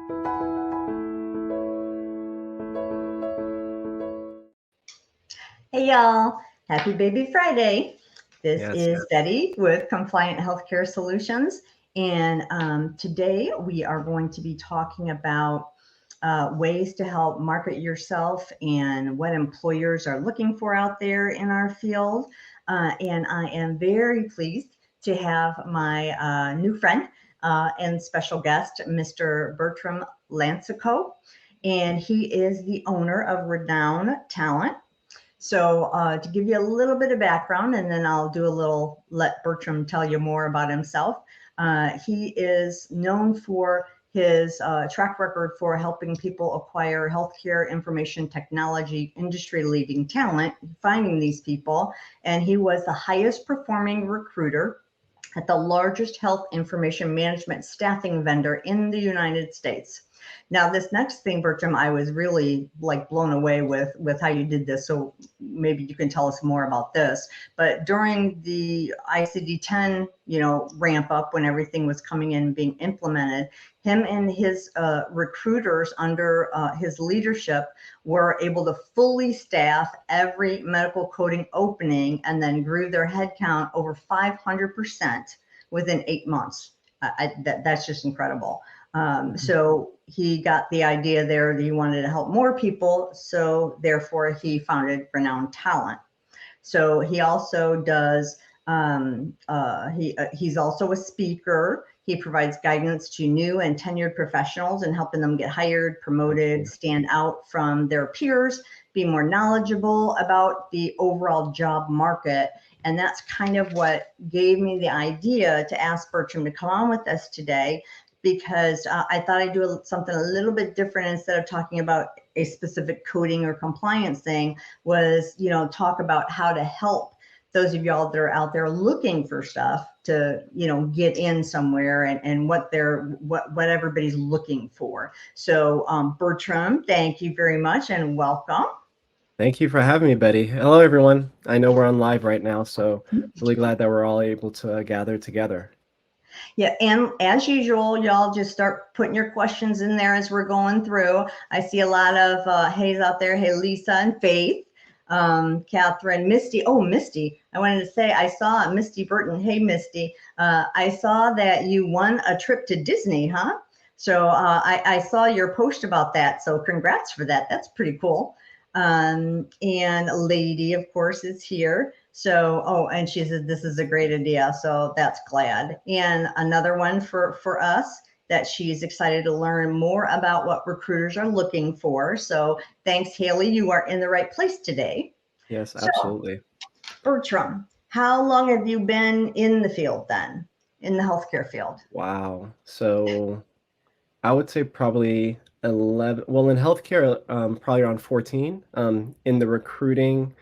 Hey y'all, happy Baby Friday. This Yes, is yes. Betty with Compliant Healthcare Solutions. And today we are going to be talking about ways to help market yourself and what employers are looking for out there in our field. And I am very pleased to have my new friend and special guest, Mr. Bertram Lansiquot. And he is the owner of Renown Talent. So, to give you a little bit of background, and then I'll do a little, let Bertram tell you more about himself. He is known for his track record for helping people acquire healthcare information technology industry leading talent, finding these people. And he was the highest performing recruiter at the largest health information management staffing vendor in the United States. Now, this next thing, Bertram, I was really like blown away with how you did this. So maybe you can tell us more about this. But during the ICD-10, ramp up when everything was coming in and being implemented, him and his recruiters under his leadership were able to fully staff every medical coding opening and then grew their headcount over 500% within 8 months. That's just incredible. So he got the idea there that he wanted to help more people. So therefore he founded Renown Talent. So he also does, he's also a speaker. He provides guidance to new and tenured professionals and helping them get hired, promoted, stand out from their peers, be more knowledgeable about the overall job market. And that's kind of what gave me the idea to ask Bertram to come on with us today, because I thought I'd do something a little bit different. Instead of talking about a specific coding or compliance thing, was, talk about how to help those of y'all that are out there looking for stuff to, get in somewhere, and what everybody's looking for. So Bertram, thank you very much and welcome. Thank you for having me, Betty. Hello, everyone. I know we're on live right now, so really glad that we're all able to gather together. Yeah, and as usual, y'all just start putting your questions in there as we're going through. I see a lot of Hayes out there. Hey, Lisa and Faith, Catherine, Misty. Oh, Misty, I wanted to say I saw Misty Burton. Hey, Misty, I saw that you won a trip to Disney, huh? So I saw your post about that. So congrats for that. That's pretty cool. And Lady, of course, is here. So, oh, and she said, this is a great idea. So that's glad. And another one for us, that she's excited to learn more about what recruiters are looking for. So thanks, Haley. You are in the right place today. Yes, So, absolutely. Bertram, how long have you been in the field then, in the healthcare field? Wow. So I would say probably 11. Well, in healthcare, probably around 14. In the recruiting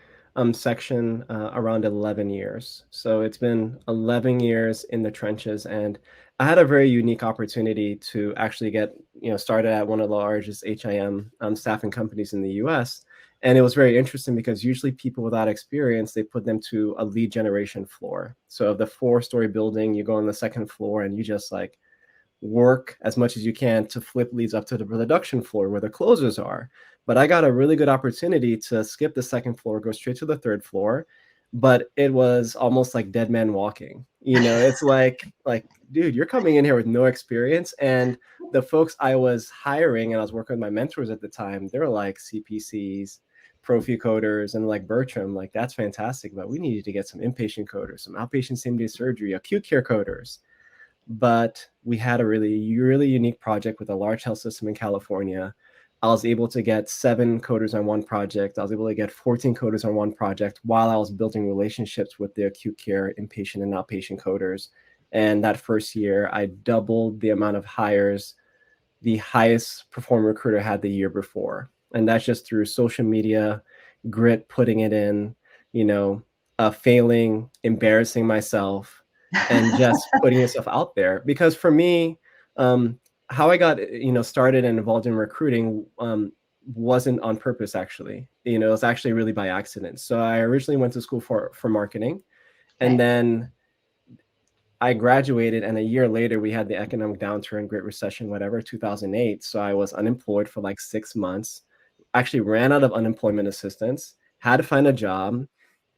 section, around 11 years. So it's been 11 years in the trenches, and I had a very unique opportunity to actually get started at one of the largest HIM staffing companies in the U.S. And it was very interesting because usually people without experience, they put them to a lead generation floor. So the 4-story building, you go on the second floor and you just like work as much as you can to flip leads up to the production floor where the closers are. But I got a really good opportunity to skip the second floor, go straight to the third floor. But it was almost like dead man walking. It's like, dude, you're coming in here with no experience. And the folks I was hiring, and I was working with my mentors at the time, they were like CPCs, profi coders, and like Bertram, like that's fantastic. But we needed to get some inpatient coders, some outpatient same-day surgery, acute care coders. But we had a really, really unique project with a large health system in California. I was able to get 7 coders on one project. I was able to get 14 coders on one project while I was building relationships with the acute care, inpatient, and outpatient coders. And that first year, I doubled the amount of hires the highest performing recruiter had the year before. And that's just through social media, grit, putting it in, failing, embarrassing myself, and just putting yourself out there. Because for me, how I got started and involved in recruiting wasn't on purpose. Actually, it was actually really by accident. So I originally went to school for marketing, and then I graduated, and a year later we had the economic downturn, Great Recession, whatever, 2008. So I was unemployed for like 6 months. Actually ran out of unemployment assistance, had to find a job.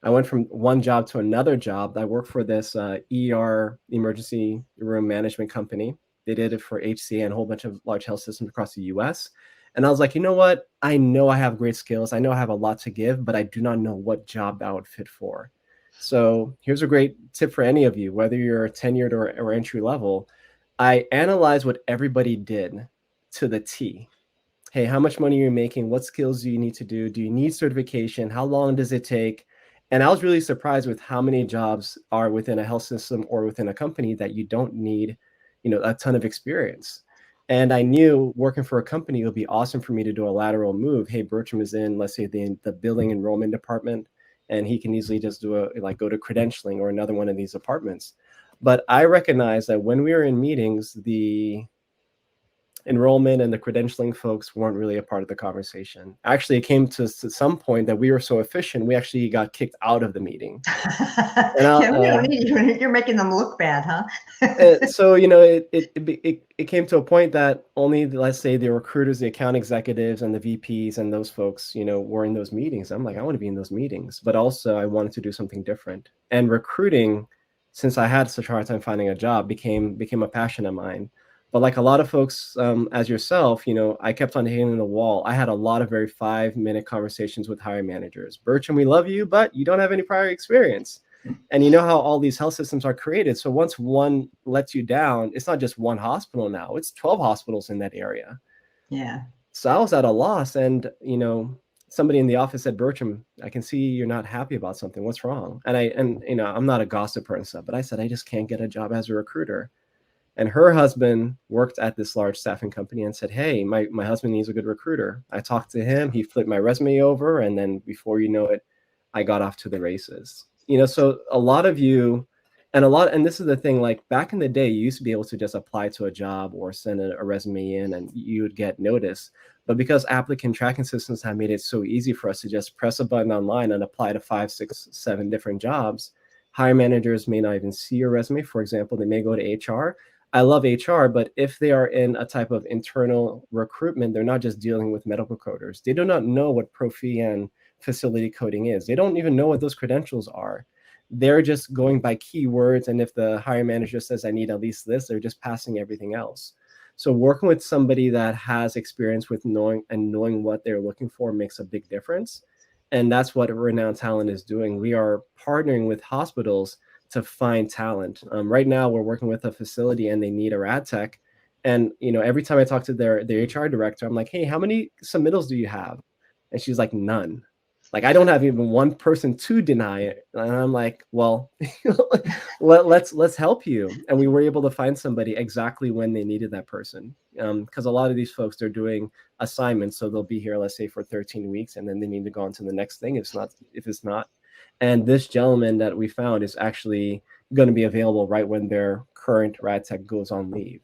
I went from one job to another job. I worked for this ER, emergency room management company. They did it for HCA and a whole bunch of large health systems across the US. And I was like, you know what? I know I have great skills. I know I have a lot to give, but I do not know what job that would fit for. So here's a great tip for any of you, whether you're tenured or entry level. I analyze what everybody did to the T. Hey, how much money are you making? What skills do you need to do? Do you need certification? How long does it take? And I was really surprised with how many jobs are within a health system or within a company that you don't need, a ton of experience. And I knew working for a company would be awesome for me to do a lateral move. Hey, Bertram is in, let's say, the billing enrollment department, and he can easily just go to credentialing or another one of these departments. But I recognize that when we were in meetings, the enrollment and the credentialing folks weren't really a part of the conversation. Actually, it came to some point that we were so efficient, we actually got kicked out of the meeting. And Yeah, we don't need you. You're making them look bad, huh? so it came to a point that only, let's say, the recruiters, the account executives, and the VPs and those folks, were in those meetings. I'm like, I want to be in those meetings, but also I wanted to do something different. And recruiting, since I had such a hard time finding a job, became a passion of mine. But like a lot of folks, as yourself, I kept on hitting the wall. I had a lot of very 5-minute conversations with hiring managers. Bertram, we love you, but you don't have any prior experience. And you know how all these health systems are created. So once one lets you down, it's not just one hospital now, it's 12 hospitals in that area. Yeah. So I was at a loss, and, somebody in the office said, Bertram, I can see you're not happy about something. What's wrong? And I'm not a gossiper and stuff, but I said, I just can't get a job as a recruiter. And her husband worked at this large staffing company and said, hey, my husband needs a good recruiter. I talked to him, he flipped my resume over, and then before you know it, I got off to the races. So a lot of you, and this is the thing, like back in the day, you used to be able to just apply to a job or send a resume in and you would get notice. But because applicant tracking systems have made it so easy for us to just press a button online and apply to 5, 6, 7 different jobs, hiring managers may not even see your resume. For example, they may go to HR. I love HR, but if they are in a type of internal recruitment, they're not just dealing with medical coders. They do not know what Profi and facility coding is. They don't even know what those credentials are. They're just going by keywords. And if the hiring manager says, I need at least this, they're just passing everything else. So working with somebody that has experience with knowing what they're looking for makes a big difference. And that's what Renown Talent is doing. We are partnering with hospitals to find talent. Right now, we're working with a facility and they need a rad tech. And every time I talk to their HR director, I'm like, hey, how many submittals do you have? And she's like, none. Like, I don't have even one person to deny it. And I'm like, well, let's help you. And we were able to find somebody exactly when they needed that person. Because a lot of these folks, they're doing assignments. So they'll be here, let's say, for 13 weeks, and then they need to go on to the next thing if it's not. And this gentleman that we found is actually going to be available right when their current rad tech goes on leave.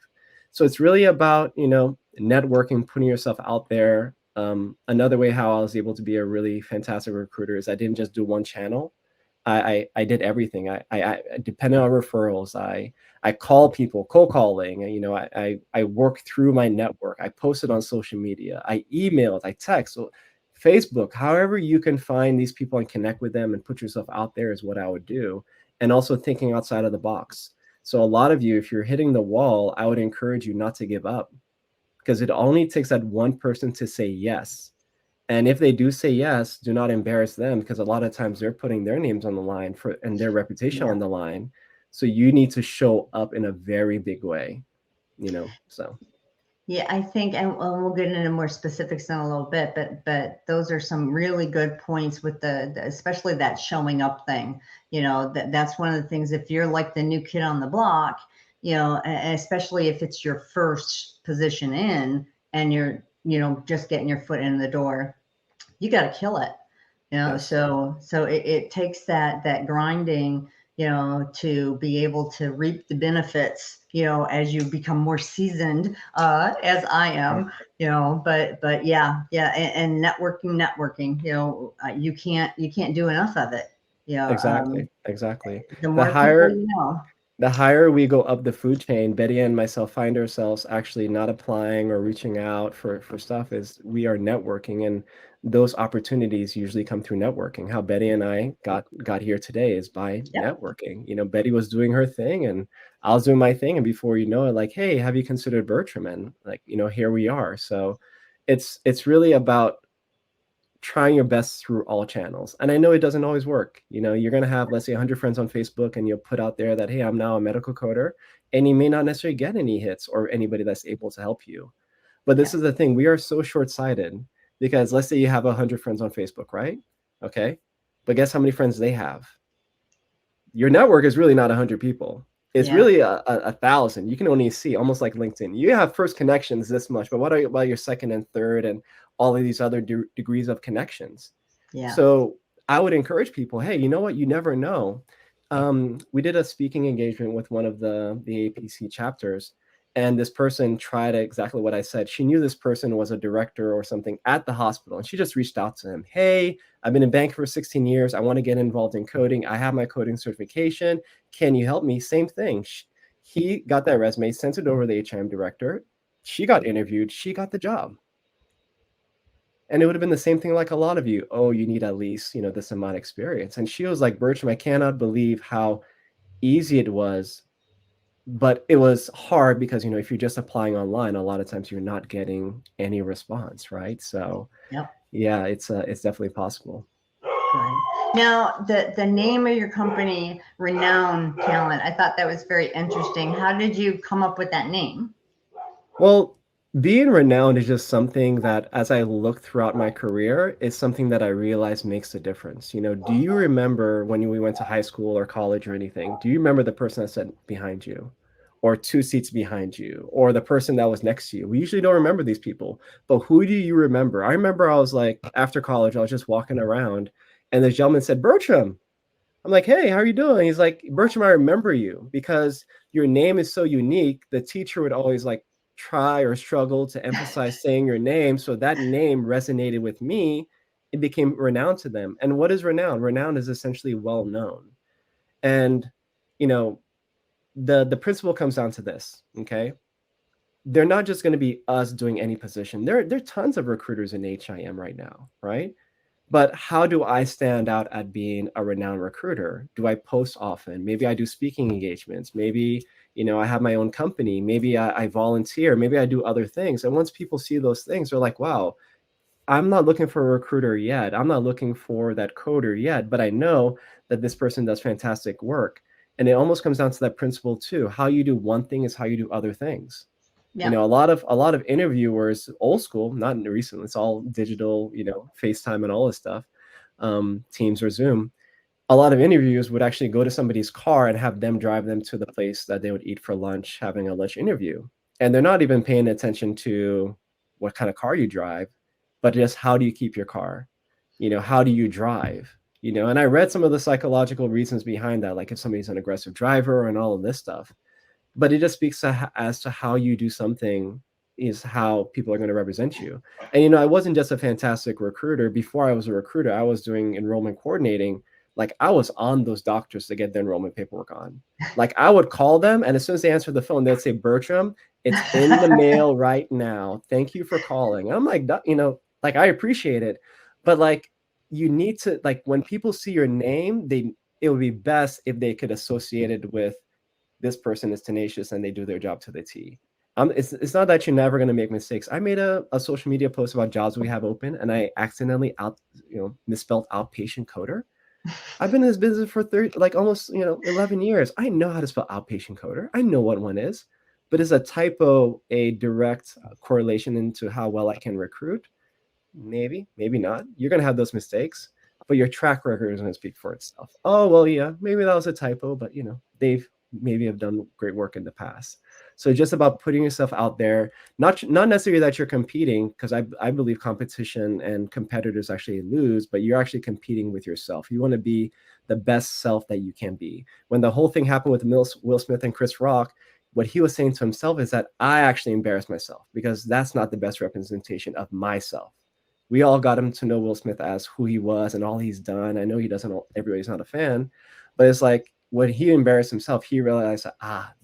So it's really about, networking, putting yourself out there. Another way how I was able to be a really fantastic recruiter is I didn't just do one channel. I did everything. I depended on referrals. I call people, cold calling. I work through my network. I posted on social media. I emailed. I text. So Facebook, however you can find these people and connect with them and put yourself out there is what I would do. And also thinking outside of the box. So a lot of you, if you're hitting the wall, I would encourage you not to give up, because it only takes that one person to say yes. And if they do say yes, do not embarrass them, because a lot of times they're putting their names on the line and their reputation on the line. So you need to show up in a very big way, so. Yeah, I think, and we'll get into more specifics in a little bit, but those are some really good points with especially that showing up thing. That's one of the things. If you're like the new kid on the block, especially if it's your first position in and you're just getting your foot in the door, you got to kill it. Yes. So it takes that grinding, to be able to reap the benefits, as you become more seasoned, as I am, but yeah. And networking, you can't do enough of it. Exactly. The more people you know. the higher we go up the food chain, Betty and myself find ourselves actually not applying or reaching out for stuff is we are networking, and those opportunities usually come through networking. How Betty and I got here today is by Yep. networking. Betty was doing her thing and I was doing my thing, and before you know it, like, hey, have you considered Bertram? And like, here we are. So it's really about trying your best through all channels. And I know it doesn't always work. You're going to have, let's say, 100 friends on Facebook, and you'll put out there that, hey, I'm now a medical coder. And you may not necessarily get any hits or anybody that's able to help you. But this Yeah. is the thing. We are so short-sighted because let's say you have 100 friends on Facebook, right? Okay. But guess how many friends they have? Your network is really not 100 people. It's Yeah. really a 1,000. You can only see, almost like LinkedIn. You have first connections this much, but what about your second and third and all of these other degrees of connections? Yeah. So I would encourage people, hey, you know what? You never know. We did a speaking engagement with one of the APC chapters, and this person tried exactly what I said. She knew this person was a director or something at the hospital, and she just reached out to him. Hey, I've been in banking for 16 years. I want to get involved in coding. I have my coding certification. Can you help me? Same thing. He got that resume, sent it over to the HRM director. She got interviewed. She got the job. And it would have been the same thing like a lot of you. Oh, you need at least, this amount of experience. And she was like, Bertram, I cannot believe how easy it was. But it was hard because, if you're just applying online, a lot of times you're not getting any response, right? So Yep. yeah, it's definitely possible. Right. Now, the name of your company, Renown Talent, I thought that was very interesting. How did you come up with that name? Well, being renowned is just something that, as I look throughout my career, is something that I realize makes a difference. Do you remember when we went to high school or college or anything? Do you remember the person that sat behind you, or two seats behind you, or the person that was next to you? We usually don't remember these people, but who do you remember? I remember I was like, after college, I was just walking around, and this gentleman said, Bertram. I'm like, hey, how are you doing? He's like, Bertram, I remember you because your name is so unique. The teacher would always like try or struggle to emphasize saying your name. So that name resonated with me. It became renowned to them. And what is renowned? Renowned is essentially well known. And, you know, the principle comes down to this, okay? They're not just going to be us doing any position. There are tons of recruiters in HIM right now, right? But how do I stand out at being a renowned recruiter? Do I post often? Maybe I do speaking engagements. Maybe, I have my own company. Maybe I volunteer. Maybe I do other things. And once people see those things, they're like, wow, I'm not looking for a recruiter yet. I'm not looking for that coder yet, but I know that this person does fantastic work. And it almost comes down to that principle too. How you do one thing is how you do other things. Yeah. A lot of interviewers, old school, not recently, it's all digital, FaceTime and all this stuff, Teams or Zoom. A lot of interviews would actually go to somebody's car and have them drive them to the place that they would eat for lunch, having a lunch interview. And they're not even paying attention to what kind of car you drive, but just how do you keep your car? How do you drive? And I read some of the psychological reasons behind that, like if somebody's an aggressive driver and all of this stuff, but it just speaks as to how you do something is how people are going to represent you. And I wasn't just a fantastic recruiter. Before I was a recruiter, I was doing enrollment coordinating. Like I was on those doctors to get their enrollment paperwork on. Like I would call them, and as soon as they answered the phone, they'd say, Bertram, it's in the mail right now. Thank you for calling. And I'm like, like I appreciate it, but like you need to, like, when people see your name, it would be best if they could associate it with this person is tenacious and they do their job to the T. It's not that you're never going to make mistakes. I made a social media post about jobs we have open, and I accidentally misspelled outpatient coder. I've been in this business for 30, like almost 11 years. I know how to spell outpatient coder. I know what one is, but is a typo a direct correlation into how well I can recruit? Maybe, maybe not. You're going to have those mistakes, but your track record is going to speak for itself. Oh, well, yeah, maybe that was a typo, but they've maybe have done great work in the past. So just about putting yourself out there, not necessarily that you're competing, because I believe competition and competitors actually lose, but you're actually competing with yourself. You want to be the best self that you can be. When the whole thing happened with Will Smith and Chris Rock, what he was saying to himself is that I actually embarrassed myself because that's not the best representation of myself. We all got him to know Will Smith as who he was and all he's done. I know he doesn't, everybody's not a fan, but it's like, when he embarrassed himself, he realized,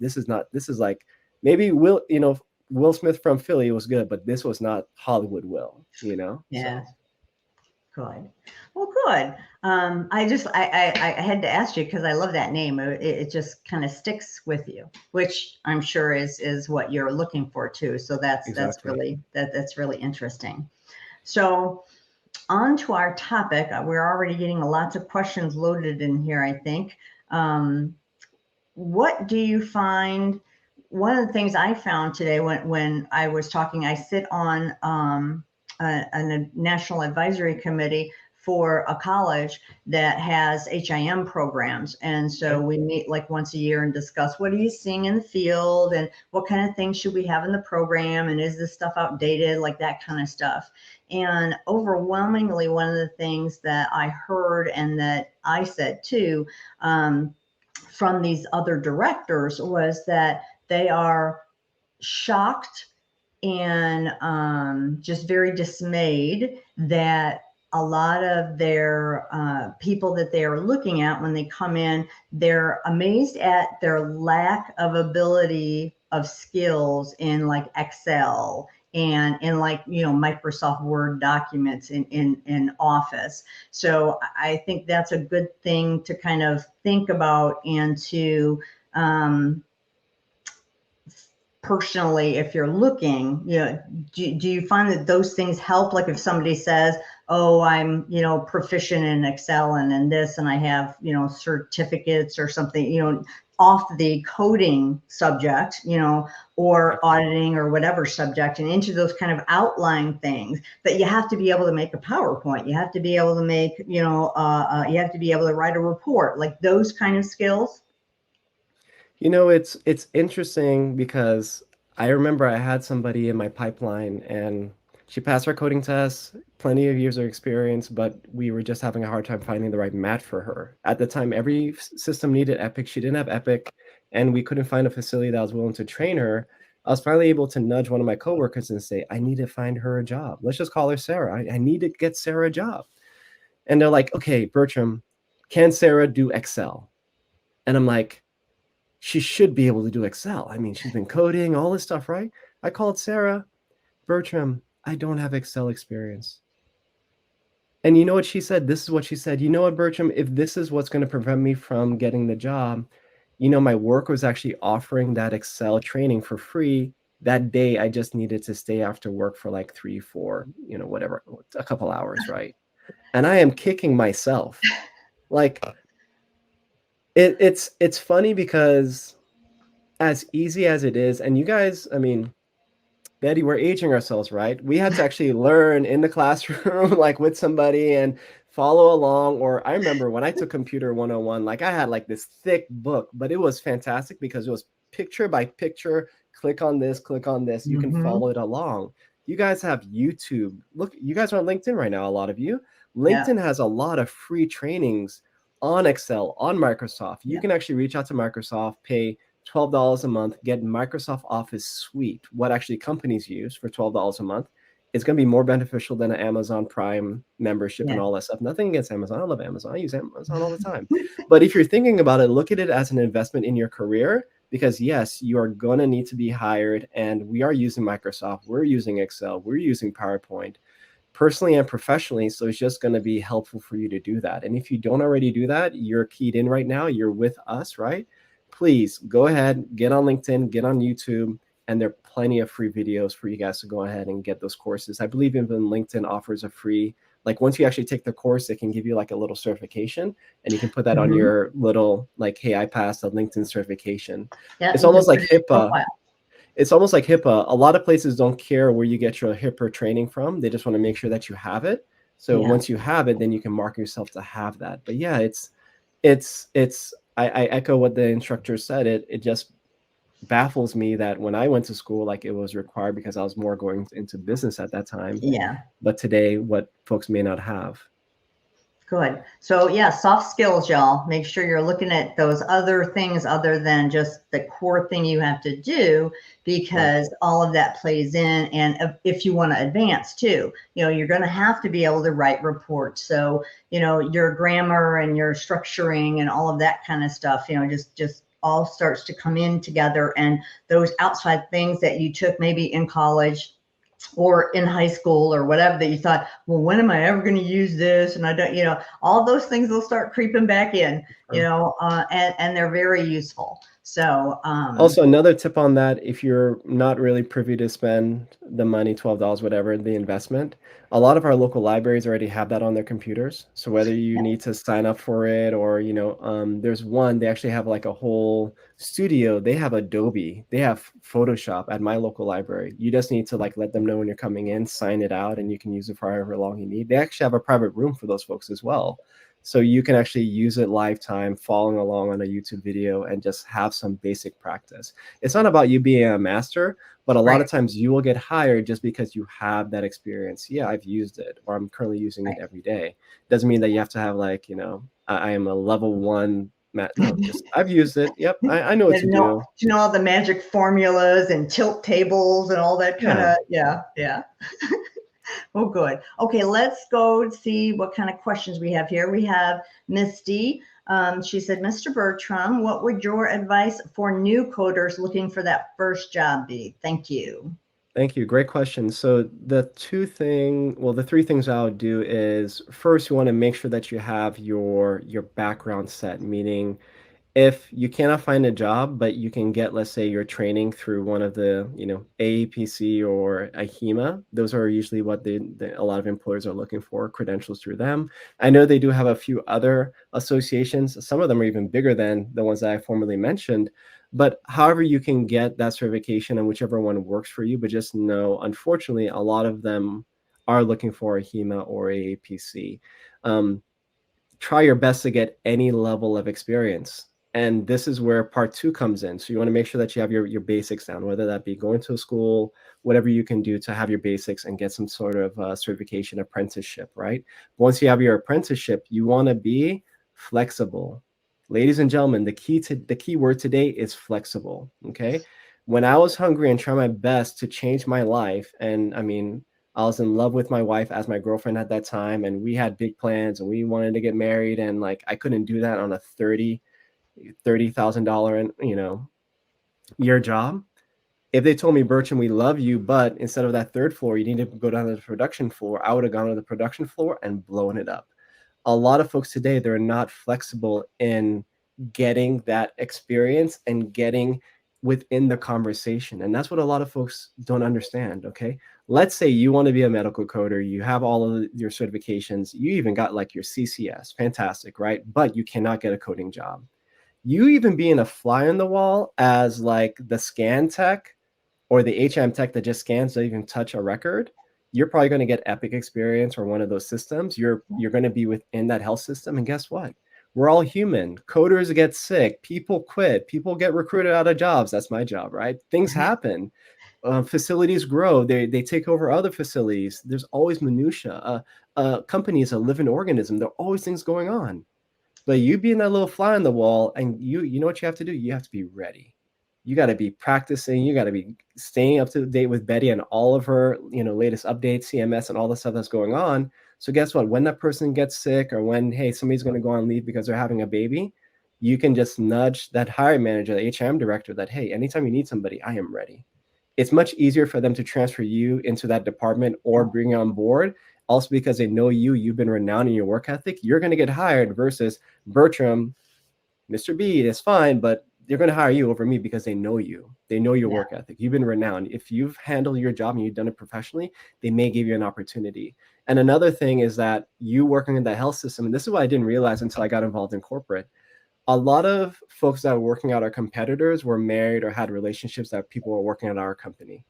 this is like, maybe Will Smith from Philly was good, but this was not Hollywood Will, Yeah. So. Good. Well, good. I had to ask you because I love that name. It just kind of sticks with you, which I'm sure is what you're looking for too. So that's Exactly. that's really interesting. So on to our topic. We're already getting lots of questions loaded in here, I think. What do you find? One of the things I found today when I was talking, I sit on a national advisory committee for a college that has HIM programs. And so Okay. we meet like once a year and discuss what are you seeing in the field and what kind of things should we have in the program and is this stuff outdated, like that kind of stuff. And overwhelmingly, one of the things that I heard and that I said too, from these other directors was that they are shocked and just very dismayed that a lot of their people that they are looking at when they come in, they're amazed at their lack of ability of skills in like Excel and in like Microsoft Word documents in Office. So I think that's a good thing to kind of think about and to personally, if you're looking, do you find that those things help? Like if somebody says, oh, I'm, proficient in Excel and in this, and I have, certificates or something, off the coding subject, or auditing or whatever subject and into those kind of outline things, that you have to be able to make a PowerPoint. You have to be able to make, you have to be able to write a report, like those kind of skills. It's interesting because I remember I had somebody in my pipeline and she passed her coding test, plenty of years of experience, but we were just having a hard time finding the right match for her. At the time, every system needed Epic. She didn't have Epic, and we couldn't find a facility that was willing to train her. I was finally able to nudge one of my coworkers and say, I need to find her a job. Let's just call her Sarah. I need to get Sarah a job. And they're like, okay, Bertram, can Sarah do Excel? And I'm like, she should be able to do Excel. I mean, she's been coding, all this stuff, right? I called Sarah, Bertram, I don't have Excel experience. And you know what she said? This is what she said. You know what, Bertram, if this is what's going to prevent me from getting the job, my work was actually offering that Excel training for free. That day, I just needed to stay after work for like 3, 4, whatever, a couple hours, right? And I am kicking myself. Like, it's funny because as easy as it is, and you guys, I mean, Betty, we're aging ourselves, right? We had to actually learn in the classroom, like with somebody and follow along. Or I remember when I took Computer 101, like I had like this thick book, but it was fantastic because it was picture by picture. Click on this, click on this. You can Mm-hmm. follow it along. You guys have YouTube. Look, you guys are on LinkedIn right now, a lot of you. Yeah. LinkedIn has a lot of free trainings on Excel, on Microsoft. You Yeah. can actually reach out to Microsoft, pay $12 a month, get Microsoft Office Suite, what actually companies use for $12 a month. It's going to be more beneficial than an Amazon Prime membership and Yeah. all that stuff. Nothing against Amazon. I love Amazon. I use Amazon all the time. But if you're thinking about it, look at it as an investment in your career because, yes, you are going to need to be hired. And we are using Microsoft. We're using Excel. We're using PowerPoint personally and professionally. So it's just going to be helpful for you to do that. And if you don't already do that, you're keyed in right now. You're with us, right? Please go ahead, get on LinkedIn, get on YouTube, and there are plenty of free videos for you guys to go ahead and get those courses. I believe even LinkedIn offers a free, like once you actually take the course, it can give you like a little certification and you can put that on Mm-hmm. your little, like, hey, I passed a LinkedIn certification. Yeah. It's You can almost put like it in your HIPAA. profile. It's almost like HIPAA. A lot of places don't care where you get your HIPAA training from. They just want to make sure that you have it. So Yeah. once you have it, then you can mark yourself to have that. But yeah, it's I echo what the instructor said. It just baffles me that when I went to school, like it was required because I was more going into business at that time. Yeah. But today, what folks may not have. Good. So yeah, soft skills, y'all. Make sure you're looking at those other things other than just the core thing you have to do, because Right. all of that plays in. And if you want to advance too, you're going to have to be able to write reports. So, your grammar and your structuring and all of that kind of stuff, just all starts to come in together. And those outside things that you took maybe in college or in high school or whatever, that you thought, well, when am I ever going to use this? And I don't, all those things will start creeping back in, and they're very useful. So, Also, another tip on that, if you're not really privy to spend the money, $12, whatever, the investment, a lot of our local libraries already have that on their computers. So whether you need to sign up for it or, there's one, they actually have like a whole studio. They have Adobe, they have Photoshop at my local library. You just need to like let them know when you're coming in, sign it out, and you can use it for however long you need. They actually have a private room for those folks as well. So you can actually use it lifetime, following along on a YouTube video and just have some basic practice. It's not about you being a master, but a lot right, of times you will get hired just because you have that experience. Yeah, I've used it, or I'm currently using it right. every day. Doesn't mean that you have to have like, I am a level one. No, just I've used it. Yep, I know what And to do. all the magic formulas and tilt tables and all that kind Yeah. of, yeah, yeah. Oh, good. Okay, let's go see what kind of questions we have here. We have Misty. She said, Mr. Bertram, what would your advice for new coders looking for that first job be? Thank you. Thank you. Great question. So the three things I would do is first, you want to make sure that you have your background set, meaning if you cannot find a job, but you can get, let's say, your training through one of the, AAPC or AHIMA, those are usually what a lot of employers are looking for, credentials through them. I know they do have a few other associations. Some of them are even bigger than the ones that I formerly mentioned. But however you can get that certification and whichever one works for you, but just know, unfortunately, a lot of them are looking for AHIMA or AAPC. Um, Try your best to get any level of experience. And this is where part two comes in. So you want to make sure that you have your basics down, whether that be going to a school, whatever you can do to have your basics and get some sort of certification apprenticeship, right? Once you have your apprenticeship, you want to be flexible. Ladies and gentlemen, the key word today is flexible. Okay. When I was hungry and trying my best to change my life, and I mean, I was in love with my wife as my girlfriend at that time, and we had big plans and we wanted to get married, and like I couldn't do that on a $30,000 and year job. If they told me, Bertram, we love you, but instead of that third floor, you need to go down to the production floor, I would have gone to the production floor and blown it up. A lot of folks today, they're not flexible in getting that experience and getting within the conversation. And that's what a lot of folks don't understand. Okay. Let's say you want to be a medical coder, you have all of your certifications, you even got like your CCS, fantastic, right? But you cannot get a coding job. You even being a fly on the wall as like the scan tech or the HM tech that just scans, don't even touch a record, you're probably going to get Epic experience or one of those systems. You're going to be within that health system. And guess what? We're all human. Coders get sick. People quit. People get recruited out of jobs. That's my job, right? Things happen. Facilities grow. They take over other facilities. There's always minutia. Company is a living organism. There are always things going on. But you being that little fly on the wall, and you know what you have to do? You have to be ready. You got to be practicing. You got to be staying up to date with Betty and all of her, latest updates, CMS, and all the stuff that's going on. So guess what? When that person gets sick, or when, hey, somebody's going to go on leave because they're having a baby, you can just nudge that hiring manager, the HM director, that, hey, anytime you need somebody, I am ready. It's much easier for them to transfer you into that department or bring you on board. Also, because they know you've been renowned in your work ethic, you're going to get hired versus Bertram, Mr. B, is fine, but they're going to hire you over me because they know you. They know your Yeah. work ethic. You've been renowned. If you've handled your job and you've done it professionally, they may give you an opportunity. And another thing is that you working in the health system, and this is what I didn't realize until I got involved in corporate, a lot of folks that were working at our competitors were married or had relationships that people were working at our company.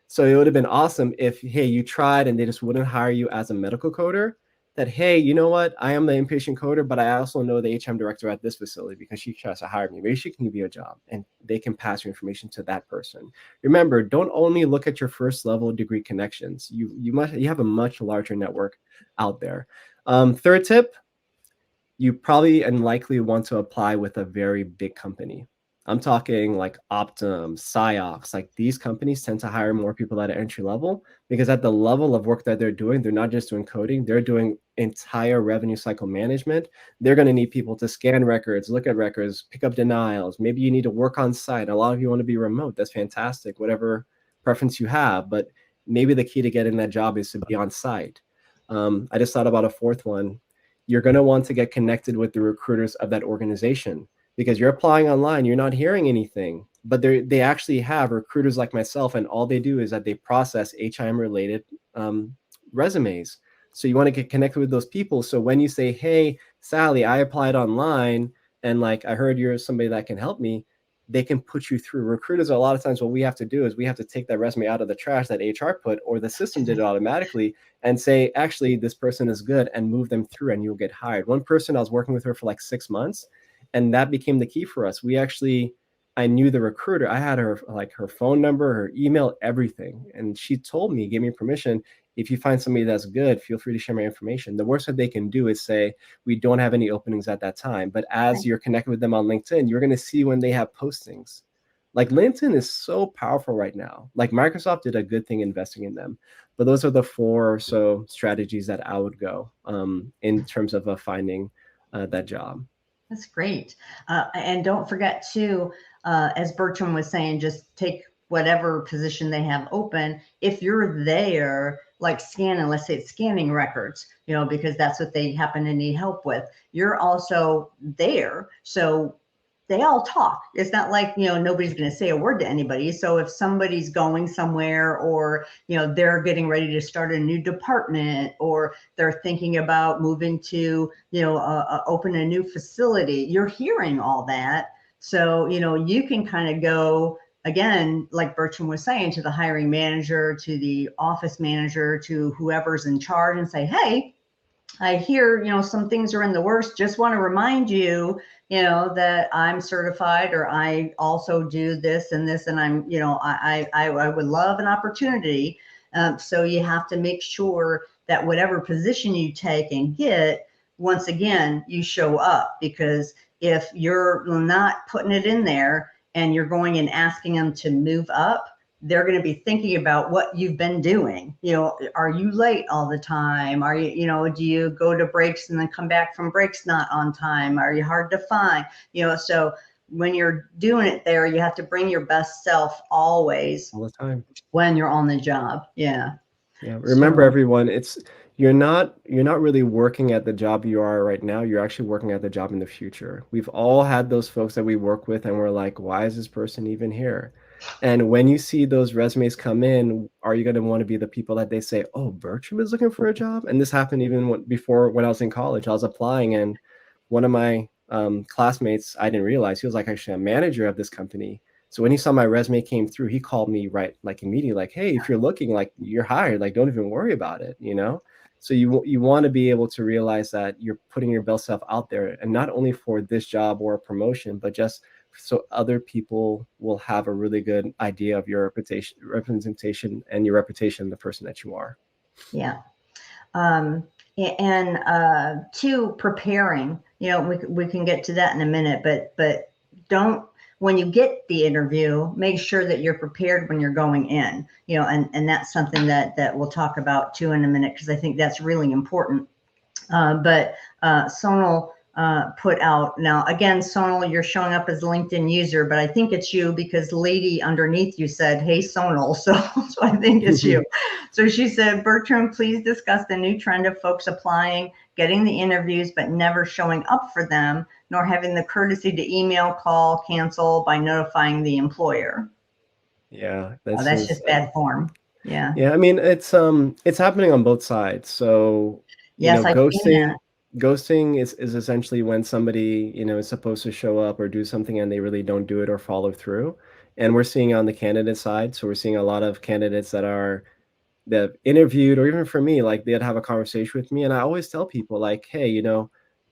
So it would have been awesome if, hey, you tried and they just wouldn't hire you as a medical coder, that, hey, you know what? I am the inpatient coder, but I also know the HM director at this facility because she tries to hire me. Maybe she can give you a job and they can pass your information to that person. Remember, don't only look at your first level degree connections. You have a much larger network out there. Third tip, you probably and likely want to apply with a very big company. I'm talking like Optum, Ciox, like these companies tend to hire more people at an entry level because at the level of work that they're doing, they're not just doing coding, they're doing entire revenue cycle management. They're going to need people to scan records, look at records, pick up denials. Maybe you need to work on site. A lot of you want to be remote. That's fantastic, whatever preference you have. But maybe the key to getting that job is to be on site. I just thought about a fourth one. You're going to want to get connected with the recruiters of that organization because you're applying online, you're not hearing anything, but they actually have recruiters like myself, and all they do is that they process HIM related resumes. So you want to get connected with those people. So when you say, hey, Sally, I applied online and like I heard you're somebody that can help me, they can put you through. Recruiters, a lot of times what we have to do is we have to take that resume out of the trash that HR put, or the system did it automatically, and say, actually, this person is good, and move them through and you'll get hired. One person, I was working with her for like 6 months, and that became the key for us. I knew the recruiter. I had her like her phone number, her email, everything. And she told me, gave me permission, if you find somebody that's good, feel free to share my information. The worst that they can do is say, we don't have any openings at that time. But as you're connected with them on LinkedIn, you're going to see when they have postings. Like LinkedIn is so powerful right now. Like Microsoft did a good thing investing in them. But those are the 4 or so strategies that I would go in terms of finding that job. That's great. And don't forget too, as Bertram was saying, just take whatever position they have open. If you're there, like scanning, let's say it's scanning records, because that's what they happen to need help with. You're also there. So they all talk. It's not like, nobody's going to say a word to anybody. So if somebody's going somewhere, or, they're getting ready to start a new department, or they're thinking about moving to, open a new facility, you're hearing all that. So, you can kind of go, again, like Bertram was saying, to the hiring manager, to the office manager, to whoever's in charge, and say, hey, I hear, some things are in the works. Just want to remind you, that I'm certified, or I also do this and this, and I'm, I would love an opportunity. So you have to make sure that whatever position you take and get, once again, you show up, because if you're not putting it in there and you're going and asking them to move up, they're going to be thinking about what you've been doing. Are you late all the time? Are you, do you go to breaks and then come back from breaks not on time? Are you hard to find? So when you're doing it there, you have to bring your best self always, all the time, when you're on the job. Yeah. Remember, everyone, you're not really working at the job you are right now. You're actually working at the job in the future. We've all had those folks that we work with and we're like, why is this person even here? And when you see those resumes come in, are you going to want to be the people that they say, oh, Bertram is looking for a job? And this happened even before, when I was in college. I was applying, and one of my classmates, I didn't realize, he was like actually a manager of this company. So when he saw my resume came through, he called me right like immediately, like, hey, if you're looking, like, you're hired, like, don't even worry about it, So you want to be able to realize that you're putting your best self out there, and not only for this job or a promotion, but just so other people will have a really good idea of your representation and your reputation, the person that you are. Yeah. And to preparing, we can get to that in a minute, but don't, when you get the interview, make sure that you're prepared when you're going in, and that's something that we'll talk about too in a minute, because I think that's really important. But Sonal put out, now again, Sonal, you're showing up as a LinkedIn user, but I think it's you, because the lady underneath you said, hey, Sonal. So I think it's you. So she said, Bertram, please discuss the new trend of folks applying, getting the interviews, but never showing up for them, nor having the courtesy to email, call, cancel by notifying the employer. Yeah, that's just bad form. Yeah. Yeah, I mean, it's happening on both sides. So, yes, ghosting is essentially when somebody, is supposed to show up or do something and they really don't do it or follow through. And we're seeing on the candidate side, so we're seeing a lot of candidates that interviewed, or even for me, like they'd have a conversation with me, and I always tell people like, hey,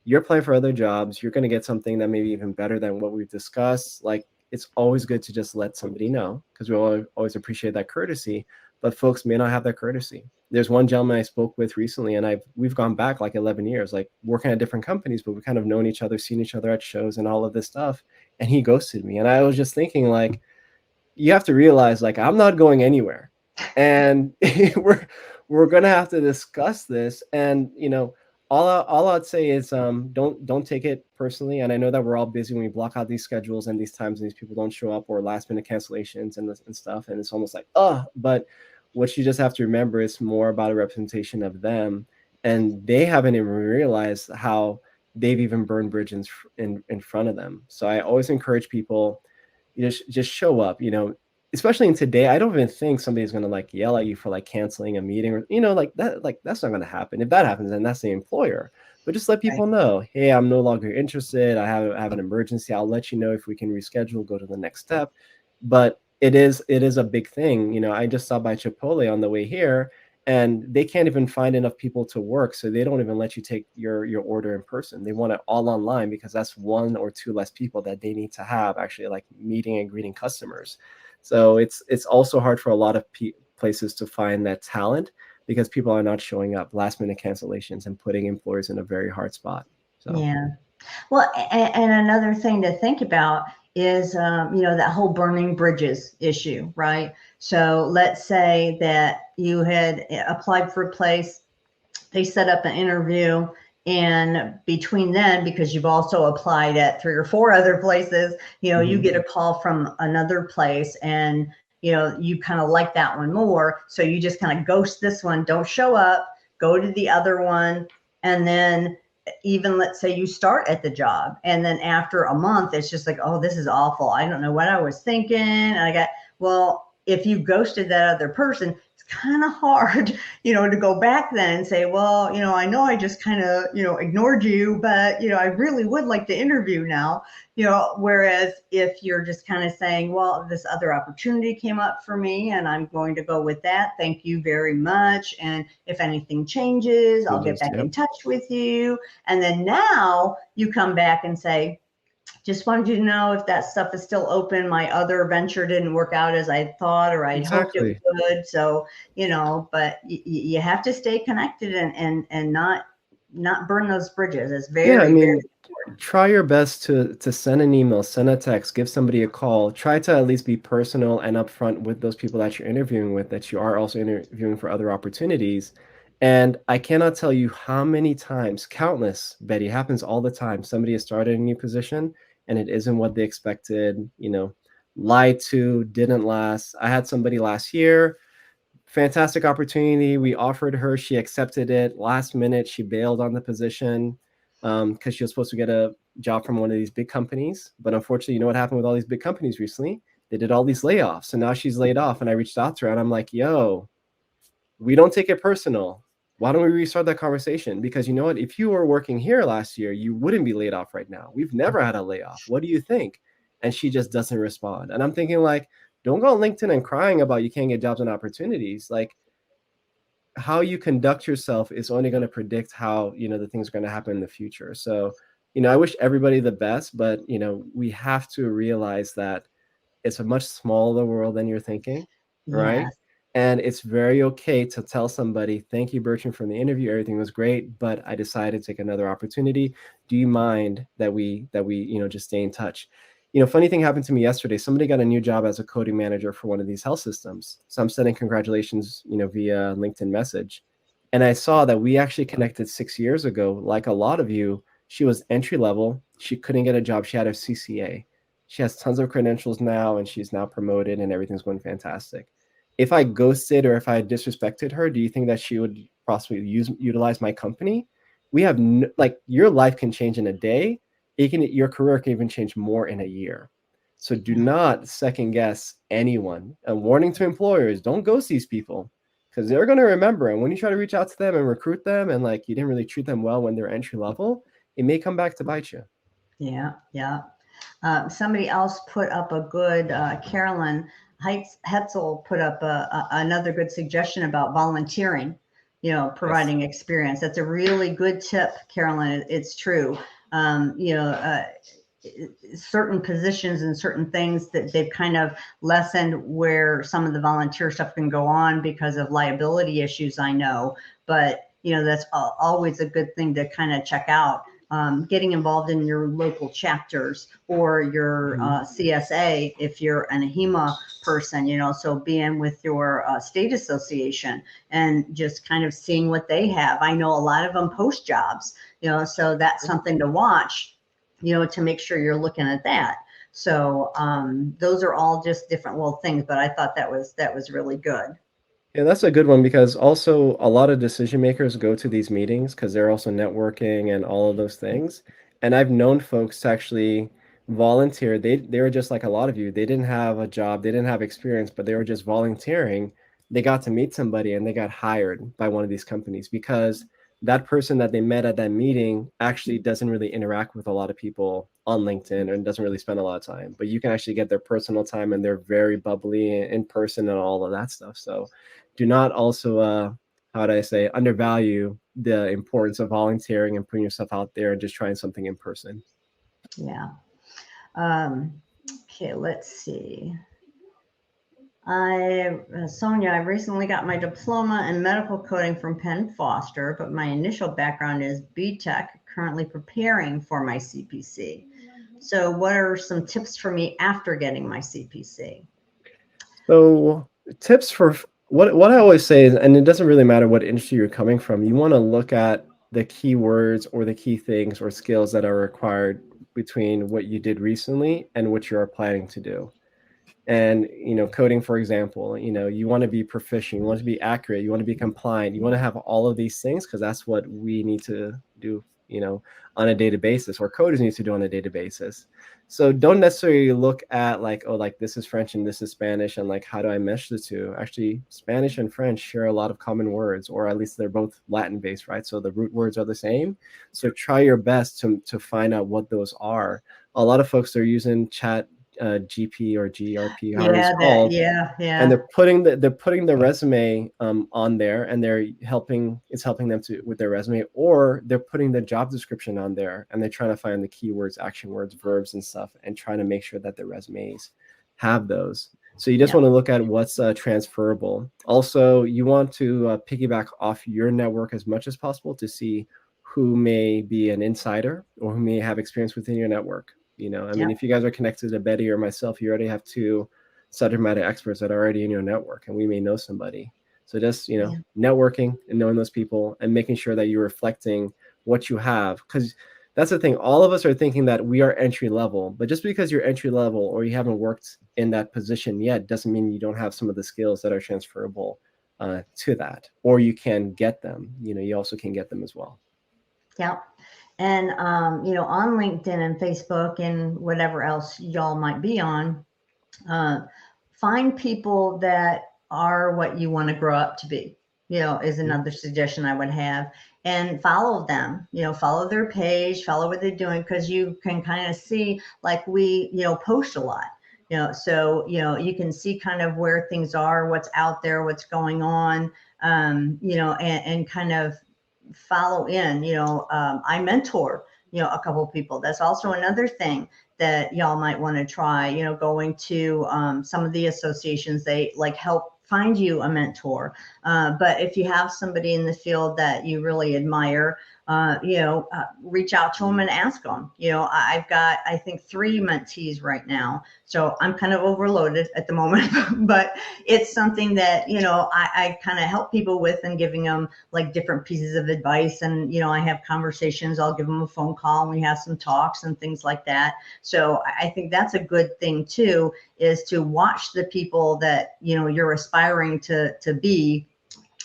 you're applying for other jobs, you're going to get something that may be even better than what we've discussed. Like, it's always good to just let somebody know, because we always appreciate that courtesy. but folks may not have that courtesy. There's one gentleman I spoke with recently, and we've gone back like 11 years, like working at different companies, but we kind of known each other, seen each other at shows and all of this stuff. And he ghosted me. And I was just thinking, like, you have to realize, like, I'm not going anywhere. And we're gonna have to discuss this. And all I'd say is don't take it personally. And I know that we're all busy when we block out these schedules and these times and these people don't show up, or last minute cancellations and stuff. And it's almost like, but what you just have to remember is more about a representation of them, and they haven't even realized how they've even burned bridges in front of them. So I always encourage people, just show up, especially in today. I don't even think somebody's going to like yell at you for like canceling a meeting, or like that. Like, that's not going to happen. If that happens, then that's the employer. But just let people know, hey, I'm no longer interested. I have an emergency. I'll let you know if we can reschedule, go to the next step. But it is a big thing. I just stopped by Chipotle on the way here, and they can't even find enough people to work, so they don't even let you take your order in person. They want it all online, because that's 1 or 2 less people that they need to have actually like meeting and greeting customers. So it's also hard for a lot of places to find that talent, because people are not showing up, last minute cancellations, and putting employers in a very hard spot. So yeah. Well, and another thing to think about is, that whole burning bridges issue, right? So let's say that you had applied for a place, they set up an interview, and between then, because you've also applied at 3 or 4 other places, you get a call from another place, and you kind of like that one more, so you just kind of ghost this one, don't show up, go to the other one, and then even let's say you start at the job, and then after a month it's just like, oh, this is awful, I don't know what I was thinking, and well, if you ghosted that other person, it's kind of hard, to go back then and say, well, I know I just kind of, ignored you, but, I really would like to interview now, whereas if you're just kind of saying, well, this other opportunity came up for me and I'm going to go with that. Thank you very much. And if anything changes, I'll get back in touch with you. And then now you come back and say, just wanted you to know if that stuff is still open. My other venture didn't work out as I thought, or I hoped it would. So, but you have to stay connected and not burn those bridges. It's very, very important. Try your best to send an email, send a text, give somebody a call. Try to at least be personal and upfront with those people that you're interviewing with, that you are also interviewing for other opportunities. And I cannot tell you how many times, countless, Betty, happens all the time. Somebody has started a new position and it isn't what they expected, lied to, didn't last. I had somebody last year, fantastic opportunity. We offered her, she accepted it. Last minute, she bailed on the position because she was supposed to get a job from one of these big companies. But unfortunately, you know what happened with all these big companies recently? They did all these layoffs. So now she's laid off. And I reached out to her and I'm like, yo, we don't take it personal. Why don't we restart that conversation? Because you know what? If you were working here last year, you wouldn't be laid off right now. We've never had a layoff. What do you think? And she just doesn't respond. And I'm thinking, like, don't go on LinkedIn and crying about you can't get jobs and opportunities. Like, how you conduct yourself is only going to predict how, the things are going to happen in the future. So, I wish everybody the best, but, we have to realize that it's a much smaller world than you're thinking, right? Yes. And it's very okay to tell somebody, thank you, Bertram, from the interview. Everything was great, but I decided to take another opportunity. Do you mind that we just stay in touch? Funny thing happened to me yesterday. Somebody got a new job as a coding manager for one of these health systems. So I'm sending congratulations, via LinkedIn message. And I saw that we actually connected 6 years ago. Like a lot of you, she was entry level. She couldn't get a job. She had a CCA. She has tons of credentials now, and she's now promoted, and everything's going fantastic. If I ghosted or if I disrespected her, do you think that she would possibly utilize my company? We have your life can change in a day. Your career can even change more in a year. So do not second guess anyone. A warning to employers: don't ghost these people, because they're going to remember. And when you try to reach out to them and recruit them, and you didn't really treat them well when they're entry level, it may come back to bite you. Yeah, yeah. Somebody else put up a good, Carolyn Hetzel put up another good suggestion about volunteering, providing experience. That's a really good tip, Carolyn. It's true. certain positions and certain things that they've kind of lessened where some of the volunteer stuff can go on because of liability issues, I know. But, that's always a good thing to kind of check out. Getting involved in your local chapters or your CSA if you're an AHEMA person, so being with your state association and just kind of seeing what they have. I know a lot of them post jobs, so that's something to watch, to make sure you're looking at that. So those are all just different little things, but I thought that was really good. Yeah, that's a good one because also a lot of decision makers go to these meetings because they're also networking and all of those things. And I've known folks to actually volunteer. They were just like a lot of you. They didn't have a job, they didn't have experience, but they were just volunteering. They got to meet somebody and they got hired by one of these companies because that person that they met at that meeting actually doesn't really interact with a lot of people on LinkedIn and doesn't really spend a lot of time. But you can actually get their personal time and they're very bubbly in person and all of that stuff. So do not also how do I say undervalue the importance of volunteering and putting yourself out there and just trying something in person. Yeah. Okay, let's see. Sonia, I recently got my diploma in medical coding from Penn Foster, but my initial background is BTech, currently preparing for my CPC. So what are some tips for me after getting my CPC? So tips for what I always say is, and it doesn't really matter what industry you're coming from, you want to look at the keywords or the key things or skills that are required between what you did recently and what you're planning to do. And coding, for example, you want to be proficient, you want to be accurate, you want to be compliant, you want to have all of these things because that's what we need to do on a daily basis, or coders need to do on a daily basis. So don't necessarily look at like, oh, like this is French and this is Spanish and like how do I mesh the two. Actually, Spanish and French share a lot of common words, or at least they're both Latin based, right? So the root words are the same. So try your best to find out what those are. A lot of folks are using chat GP or GRP, however it's called, and they're putting the resume on there, and it's helping them to with their resume, or they're putting the job description on there, and they're trying to find the keywords, action words, verbs, and stuff, and trying to make sure that their resumes have those. So you just want to look at what's transferable. Also, you want to piggyback off your network as much as possible to see who may be an insider or who may have experience within your network. I mean, if you guys are connected to Betty or myself, you already have two subject matter experts that are already in your network, and we may know somebody. So just, networking and knowing those people and making sure that you're reflecting what you have. Because that's the thing. All of us are thinking that we are entry level, but just because you're entry level or you haven't worked in that position yet doesn't mean you don't have some of the skills that are transferable to that, or you can get them. You also can get them as well. Yeah. And, on LinkedIn and Facebook and whatever else y'all might be on, find people that are what you want to grow up to be, is another suggestion I would have. And follow them, follow their page, follow what they're doing, because you can kind of see, like we, post a lot. So, you can see kind of where things are, what's out there, what's going on, and kind of follow in. I mentor a couple of people. That's also another thing that y'all might want to try, going to some of the associations. They like help find you a mentor, but if you have somebody in the field that you really admire, reach out to them and ask them. I've got, I think, 3 mentees right now, so I'm kind of overloaded at the moment, but it's something that, I kind of help people with, and giving them like different pieces of advice. And, I have conversations, I'll give them a phone call and we have some talks and things like that. So I think that's a good thing too, is to watch the people that, you're aspiring to be.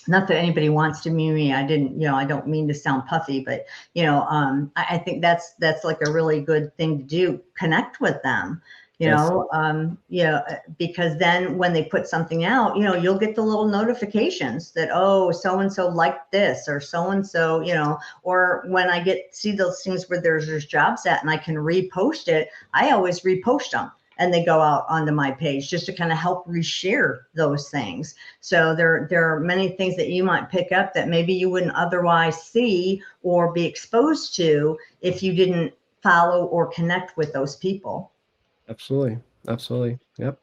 Not that anybody wants to be me. I don't mean to sound puffy, but, I think that's like a really good thing to do. Connect with them, because then when they put something out, you'll get the little notifications that, oh, so-and-so liked this, or so-and-so, or when I see those things where there's jobs at and I can repost it, I always repost them. And they go out onto my page just to kind of help reshare those things. So there are many things that you might pick up that maybe you wouldn't otherwise see or be exposed to if you didn't follow or connect with those people. Absolutely. Absolutely. Yep.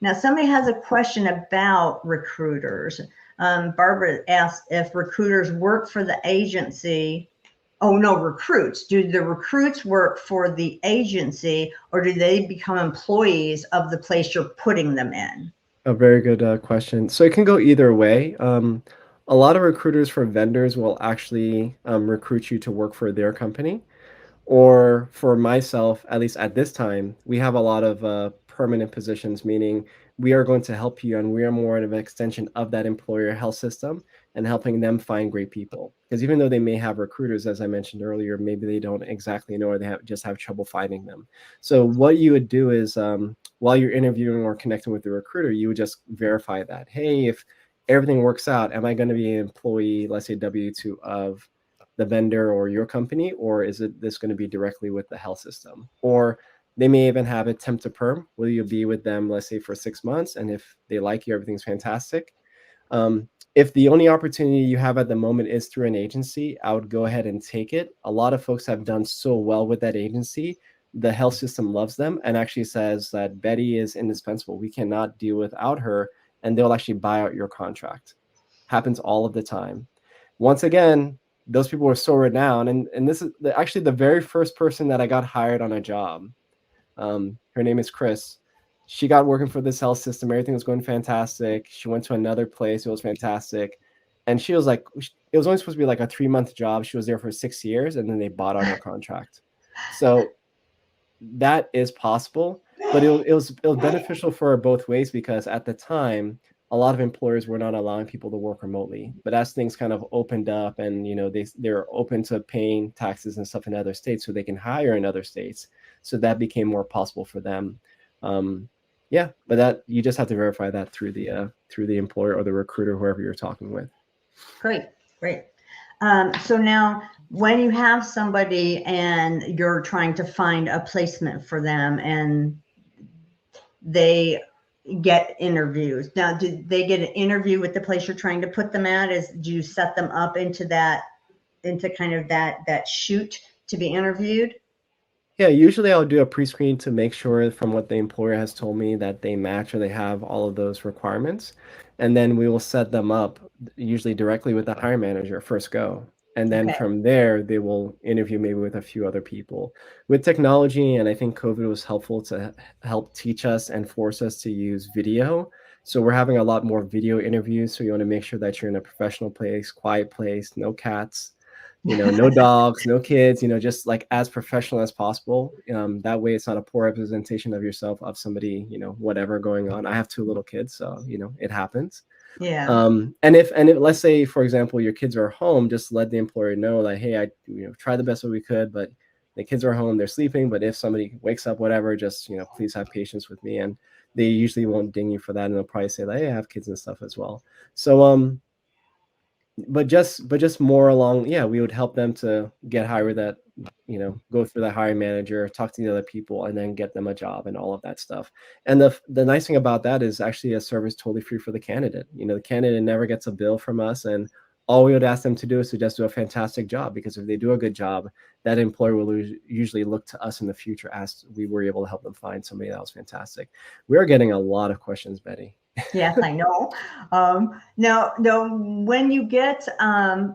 Now, somebody has a question about recruiters. Barbara asked if recruiters work for the agency. Oh, no, recruits. Do the recruits work for the agency, or do they become employees of the place you're putting them in? A very good question. So it can go either way. A lot of recruiters for vendors will actually recruit you to work for their company. Or for myself, at least at this time, we have a lot of permanent positions, meaning we are going to help you and we are more of an extension of that employer health system and helping them find great people. Because even though they may have recruiters, as I mentioned earlier, maybe they don't exactly know or they just have trouble finding them. So what you would do is while you're interviewing or connecting with the recruiter, you would just verify that, hey, if everything works out, am I going to be an employee, let's say W-2 of the vendor or your company, or is it this going to be directly with the health system? Or they may even have it temp to perm. Will you be with them, let's say, for 6 months? And if they like you, everything's fantastic. Um, if the only opportunity you have at the moment is through an agency, I would go ahead and take it. A lot of folks have done so well with that agency. The health system loves them and actually says that Betty is indispensable. We cannot deal without her, and they'll actually buy out your contract. Happens all of the time. Once again, those people were so renowned, and this is actually the very first person that I got hired on a job. Her name is Chris. She got working for this health system. Everything was going fantastic. She went to another place. It was fantastic. And she was like, it was only supposed to be like a 3-month job. She was there for 6 years, and then they bought out her contract. So that is possible, but it was beneficial for both ways because at the time, a lot of employers were not allowing people to work remotely. But as things kind of opened up, and they're open to paying taxes and stuff in other states, so they can hire in other states. So that became more possible for them. Yeah, but that you just have to verify that through the employer or the recruiter, whoever you're talking with. Great, great. So now, when you have somebody and you're trying to find a placement for them and they get interviews, now do they get an interview with the place you're trying to put them at? Do you set them up into kind of that chute to be interviewed? Yeah, usually I'll do a pre-screen to make sure from what the employer has told me that they match or they have all of those requirements. And then we will set them up usually directly with the hiring manager first go. And then Okay. from there, they will interview maybe with a few other people. With technology, and I think COVID was helpful to help teach us and force us to use video. So we're having a lot more video interviews. So you want to make sure that you're in a professional place, quiet place, no cats, no dogs, no kids, just like as professional as possible. That way it's not a poor representation of yourself, of somebody, whatever going on. I have 2 little kids, so, it happens. Yeah. And if let's say, for example, your kids are home, just let the employer know that, hey, I, try the best way we could, but the kids are home, they're sleeping. But if somebody wakes up, whatever, just, please have patience with me. And they usually won't ding you for that. And they'll probably say like, hey, I have kids and stuff as well. So, but just more along, yeah, we would help them to get hired, that go through the hiring manager, talk to the other people, and then get them a job and all of that stuff. And the nice thing about that is actually a service totally free for the candidate. The candidate never gets a bill from us, and all we would ask them to do is to just do a fantastic job, because if they do a good job, that employer will usually look to us in the future as we were able to help them find somebody that was fantastic. We're getting a lot of questions, Betty. Yes, I know. Now, when you get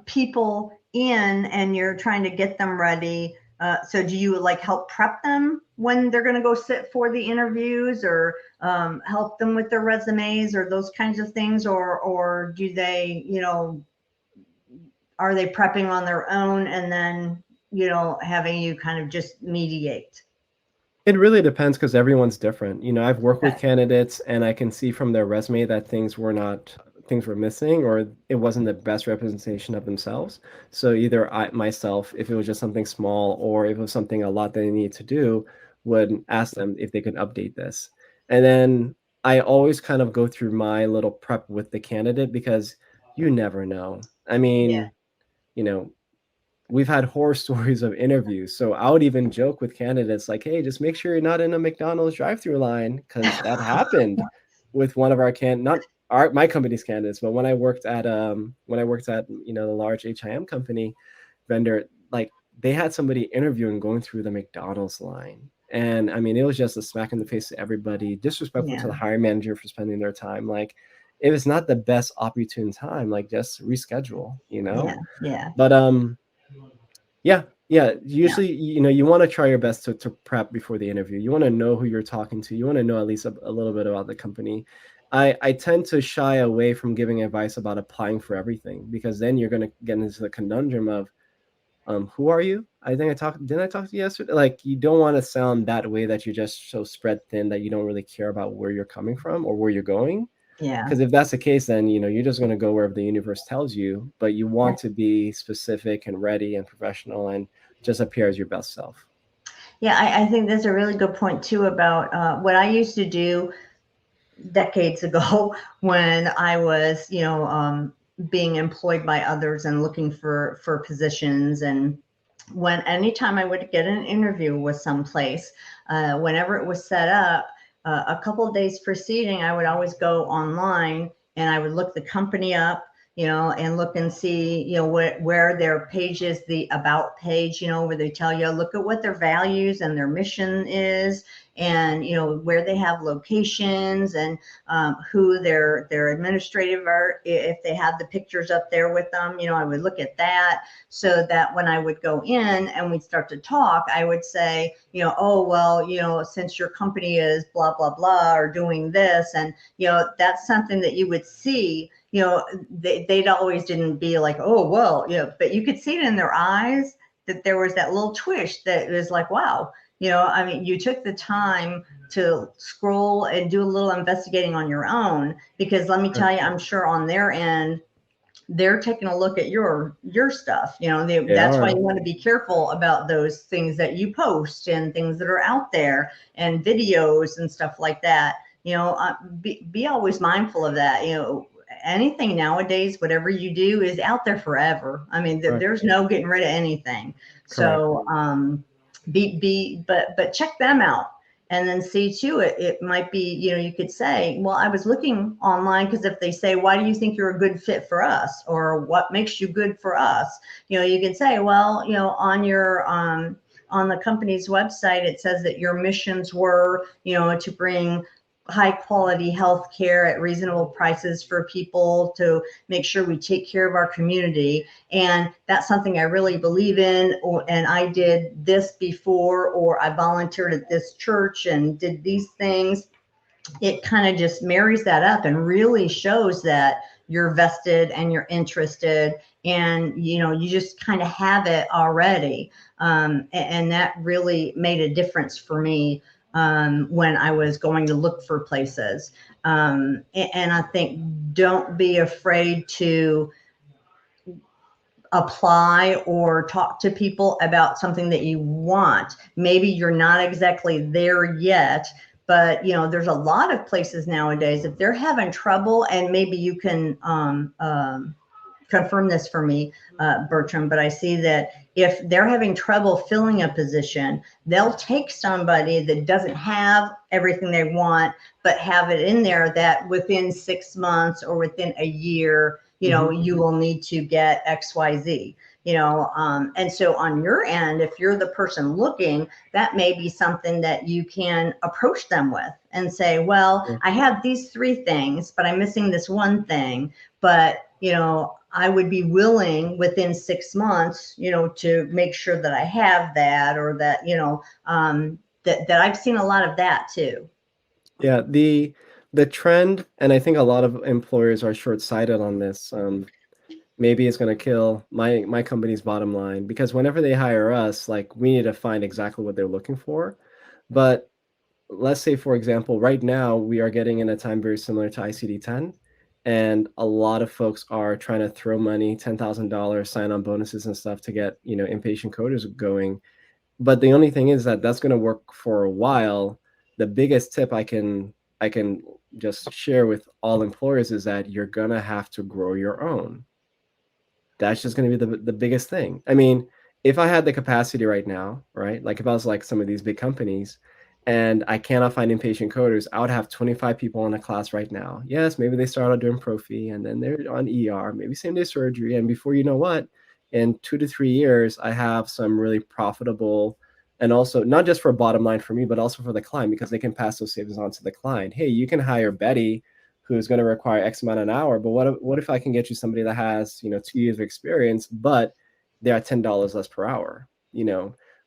people in and you're trying to get them ready, so do you like help prep them when they're going to go sit for the interviews, or help them with their resumes or those kinds of things, or do they, are they prepping on their own and then, having you kind of just mediate? It really depends because everyone's different. I've worked with Okay. candidates and I can see from their resume that things were missing, or it wasn't the best representation of themselves. So either I myself, if it was just something small or if it was something a lot that they need to do, would ask them if they could update this. And then I always kind of go through my little prep with the candidate, because you never know. I Yeah. mean, you know, we've had horror stories of interviews. So I would even joke with candidates like, hey, just make sure you're not in a McDonald's drive-through line, because that happened with one of our not my company's candidates, but when I worked at the large HIM company vendor, like they had somebody interviewing going through the McDonald's line. And I mean, it was just a smack in the face to everybody, disrespectful to Yeah. the hiring manager for spending their time. Like, it was not the best opportune time. Like, just reschedule, you know? Yeah. Yeah. But yeah, yeah. Yeah. Usually, you want to try your best to prep before the interview. You want to know who you're talking to. You want to know at least a little bit about the company. I tend to shy away from giving advice about applying for everything, because then you're going to get into the conundrum of, who are you? Didn't I talk to you yesterday? Like, you don't want to sound that way, that you're just so spread thin that you don't really care about where you're coming from or where you're going. Yeah. Because if that's the case, then you're just going to go wherever the universe tells you. But you want to be specific and ready and professional and just appear as your best self. Yeah, I think that's a really good point too about what I used to do decades ago when I was, being employed by others and looking for positions. And when anytime I would get an interview with someplace, whenever it was set up, a couple of days preceding, I would always go online and I would look the company up, and look and see, where their page is, the about page, where they tell you, look at what their values and their mission is, and where they have locations, and who their administrative are, if they have the pictures up there with them. I would look at that, so that when I would go in and we'd start to talk, I would say, oh, well, since your company is blah blah blah or doing this, and that's something that you would see. They'd always didn't be like, oh, well, but you could see it in their eyes, that there was that little twitch that was like, wow, I mean, you took the time to scroll and do a little investigating on your own, because let me tell you, I'm sure on their end, they're taking a look at your stuff. They That's why are. you want to be careful about those things that you post and things that are out there, and videos and stuff like that. Be always mindful of that. Anything nowadays, whatever you do is out there forever. I mean, Correct. there's no getting rid of anything. Correct. So but check them out, and then see too, it might be, you could say, well, I was looking online, because if they say, why do you think you're a good fit for us, or what makes you good for us, you can say, well, on your on the company's website, it says that your missions were, to bring high quality health care at reasonable prices for people, to make sure we take care of our community. And that's something I really believe in, and I did this before, or I volunteered at this church and did these things. It kind of just marries that up and really shows that you're vested and you're interested, and you just kind of have it already. And that really made a difference for me, when I was going to look for places. And I think, don't be afraid to apply or talk to people about something that you want. Maybe you're not exactly there yet, but there's a lot of places nowadays, if they're having trouble, and maybe you can confirm this for me, Bertram, but I see that if they're having trouble filling a position, they'll take somebody that doesn't have everything they want, but have it in there that within 6 months or within a year, you will need to get XYZ. And so on your end, if you're the person looking, that may be something that you can approach them with and say, well, Yeah. I have these 3 things, but I'm missing this one thing. But I would be willing within 6 months, to make sure that I have that, or that, that I've seen a lot of that too. Yeah, the trend, and I think a lot of employers are short-sighted on this. Maybe it's going to kill my company's bottom line, because whenever they hire us, like, we need to find exactly what they're looking for. But let's say, for example, right now we are getting in a time very similar to ICD-10, and a lot of folks are trying to throw money, $10,000 sign-on bonuses and stuff, to get inpatient coders going. But the only thing is that that's going to work for a while. The biggest tip I can just share with all employers is that you're going to have to grow your own. That's just going to be the biggest thing. I mean, if I had the capacity right now, right? Like, if I was like some of these big companies and I cannot find inpatient coders, I would have 25 people in a class right now. Yes, maybe they start out doing prophy, and then they're on ER, maybe same day surgery. And before you know what, in 2 to 3 years, I have some really profitable, and also not just for bottom line for me, but also for the client, because they can pass those savings on to the client. Hey, you can hire Betty, who's going to require X amount an hour, but what if I can get you somebody that has, 2 years of experience, but they're at $10 less per hour?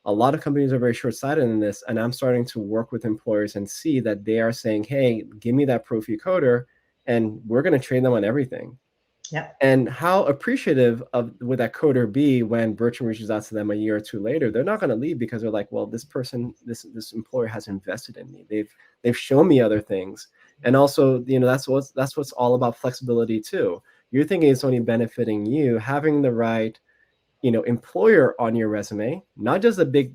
A lot of companies are very short-sighted in this, and I'm starting to work with employers and see that they are saying, hey, give me that profi coder, and we're going to train them on everything. Yep. And how appreciative of would that coder be when Bertram reaches out to them a year or two later? They're not going to leave, because they're like, well, this person, this employer has invested in me. They've shown me other things. And also, that's what's all about flexibility too. You're thinking it's only benefiting you, having the right employer on your resume, not just a big,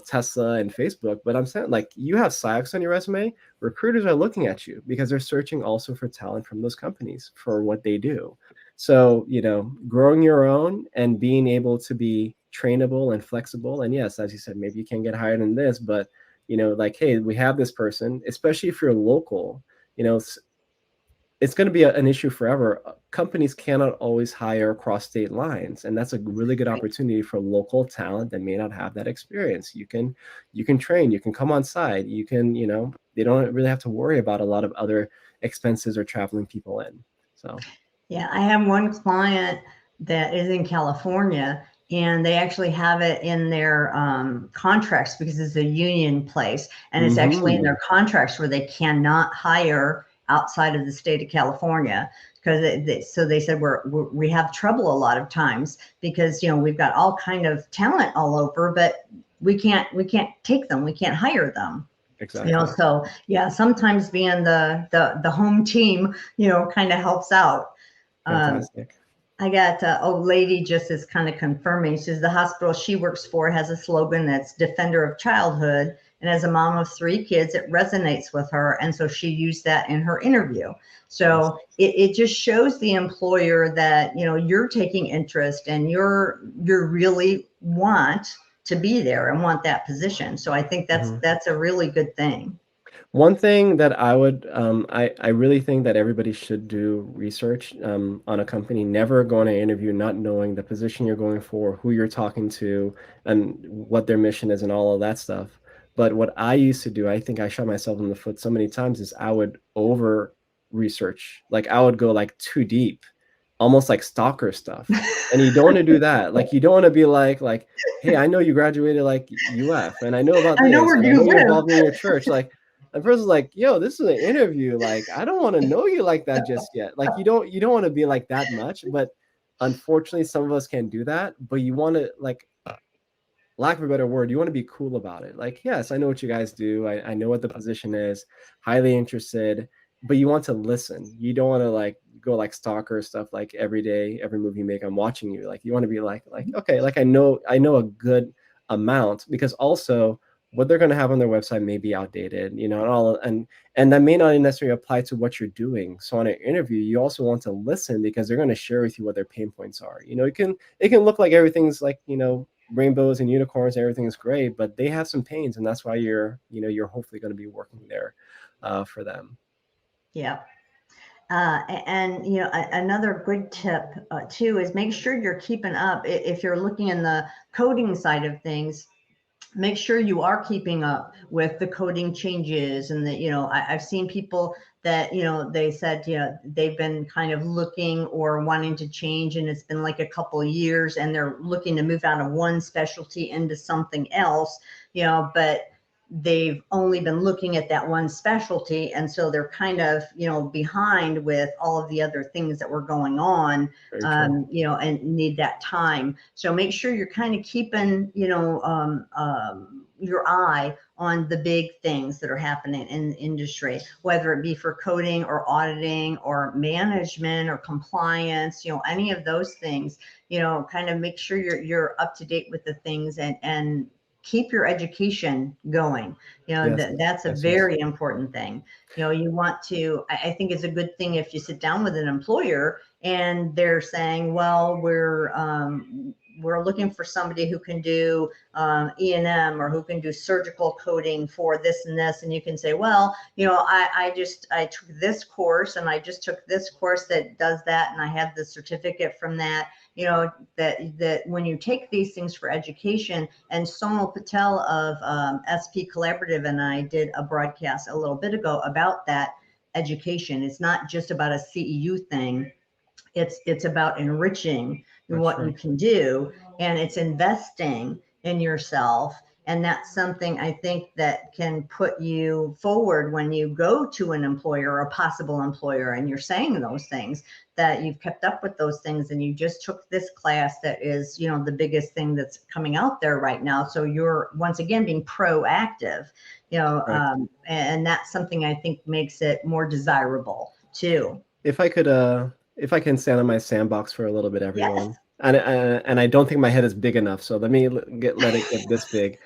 Tesla and Facebook, but I'm saying, like, you have SciOx on your resume. Recruiters are looking at you because they're searching also for talent from those companies for what they do. So, growing your own and being able to be trainable and flexible. And yes, as you said, maybe you can get hired in this, but, like, hey, we have this person, especially if you're local, it's going to be an issue forever. Companies cannot always hire across state lines, and that's a really good opportunity for local talent that may not have that experience. You can train, you can come on site, you can, they don't really have to worry about a lot of other expenses or traveling people in. So Yeah, I have one client that is in California, and they actually have it in their contracts because it's a union place, and it's actually in their contracts where they cannot hire outside of the state of California, because so they said we have trouble a lot of times because we've got all kind of talent all over, but we can't take them, we can't hire them. exactly. So yeah, sometimes being the home team kind of helps out. Fantastic. I got a lady just is kind of confirming. She says the hospital she works for has a slogan that's defender of childhood. And as a mom of 3 kids, it resonates with her. And so she used that in her interview. So it just shows the employer that, you're taking interest and you're really want to be there and want that position. So I think that's a really good thing. One thing that I would, I really think that everybody should do research on a company. Never go on an interview not knowing the position you're going for, who you're talking to, and what their mission is, and all of that stuff. But what I used to do, I think I shot myself in the foot so many times, is I would over research. Like, I would go like too deep, almost like stalker stuff. And you don't want to do that. Like, you don't want to be like, hey, I know you graduated like UF, and I know about I know this, where and I you know you're live. involved in your church. Like, the person's like, yo, this is an interview. Like, I don't want to know you like that just yet. Like, you don't want to be like that much. But unfortunately, some of us can't do that. But you want to, like, lack of a better word, you want to be cool about it. Like, yes, I know what you guys do. I know what the position is, highly interested, but you want to listen. You don't want to like go like stalker stuff, like every day, every move you make, I'm watching you. Like, you want to be like, okay, like I know a good amount, because also what they're going to have on their website may be outdated, and all, and that may not necessarily apply to what you're doing. So on an interview, you also want to listen, because they're going to share with you what their pain points are. It can look like everything's like, rainbows and unicorns, everything is great, but they have some pains, and that's why you're hopefully going to be working there for them. Yeah. And another good tip too is make sure you're keeping up. If you're looking in the coding side of things, make sure you are keeping up with the coding changes. And that I've seen people that they said they've been kind of looking or wanting to change, and it's been like a couple of years, and they're looking to move out of one specialty into something else, but they've only been looking at that one specialty, and so they're kind of behind with all of the other things that were going on, and need that time. So make sure you're kind of keeping your eye on the big things that are happening in the industry, whether it be for coding or auditing or management or compliance, any of those things. Kind of make sure you're up to date with the things, and keep your education going. That's a very important thing. You want to, I think it's a good thing if you sit down with an employer and they're saying, well, we're looking for somebody who can do E&M, or who can do surgical coding for this and this. And you can say, well, I took this course, and I just took this course that does that, and I have the certificate from that. that when you take these things for education, and Sonal Patel of SP Collaborative and I did a broadcast a little bit ago about that education. It's not just about a CEU thing. It's about enriching what you can do, and it's investing in yourself. And that's something I think that can put you forward when you go to an employer or a possible employer and you're saying those things, that you've kept up with those things and you just took this class that is, the biggest thing that's coming out there right now. So you're once again being proactive, and that's something I think makes it more desirable too. If I can stand on my sandbox for a little bit, everyone. Yes. And I don't think my head is big enough, so let it get this big.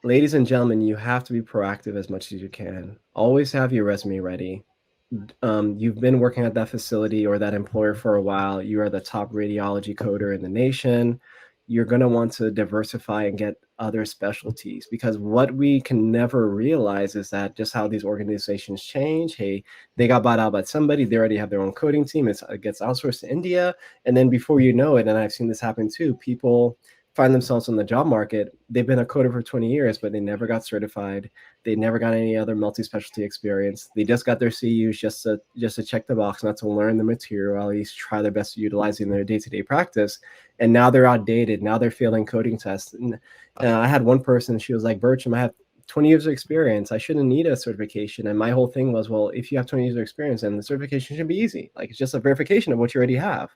Ladies and gentlemen, you have to be proactive as much as you can. Always have your resume ready. You've been working at that facility or that employer for a while. You are the top radiology coder in the nation. You're going to want to diversify and get other specialties, because what we can never realize is that just how these organizations change. Hey, they got bought out by somebody. They already have their own coding team. It gets outsourced to India. And then before you know it, and I've seen this happen too, people find themselves on the job market. They've been a coder for 20 years, but they never got certified. They never got any other multi-specialty experience. They just got their CUs just to check the box, not to learn the material, at least try their best to utilize it in their day-to-day practice. And now they're outdated. Now they're failing coding tests. And I had one person, she was like, Bertram, I have 20 years of experience. I shouldn't need a certification. And my whole thing was, well, if you have 20 years of experience, then the certification should be easy. Like, it's just a verification of what you already have,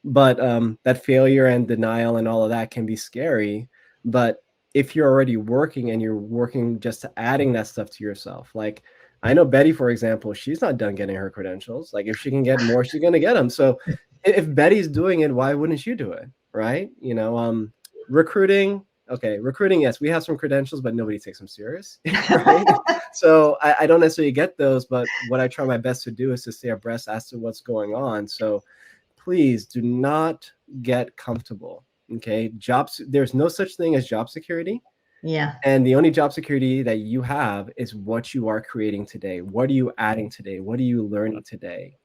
But that failure and denial and all of that can be scary. But if you're already working and you're working just to adding that stuff to yourself, like I know Betty, for example, she's not done getting her credentials. Like, if she can get more, she's going to get them. So if Betty's doing it, why wouldn't you do it? Right. Recruiting. Okay. Recruiting. Yes, we have some credentials, but nobody takes them serious. Right. So I don't necessarily get those, but what I try my best to do is to stay abreast as to what's going on. So please do not get comfortable. Okay. There's no such thing as job security. Yeah. And the only job security that you have is what you are creating today. What are you adding today? What are you learning today?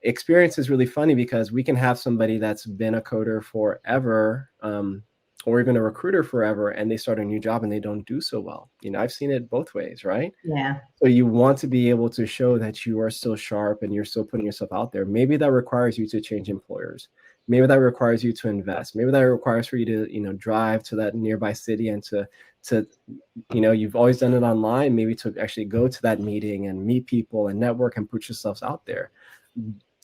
Experience is really funny, because we can have somebody that's been a coder forever, or even a recruiter forever, and they start a new job and they don't do so well. I've seen it both ways, right? Yeah. So you want to be able to show that you are still sharp and you're still putting yourself out there. Maybe that requires you to change employers. Maybe that requires you to invest. Maybe that requires for you to, drive to that nearby city and to you've always done it online, maybe to actually go to that meeting and meet people and network and put yourselves out there.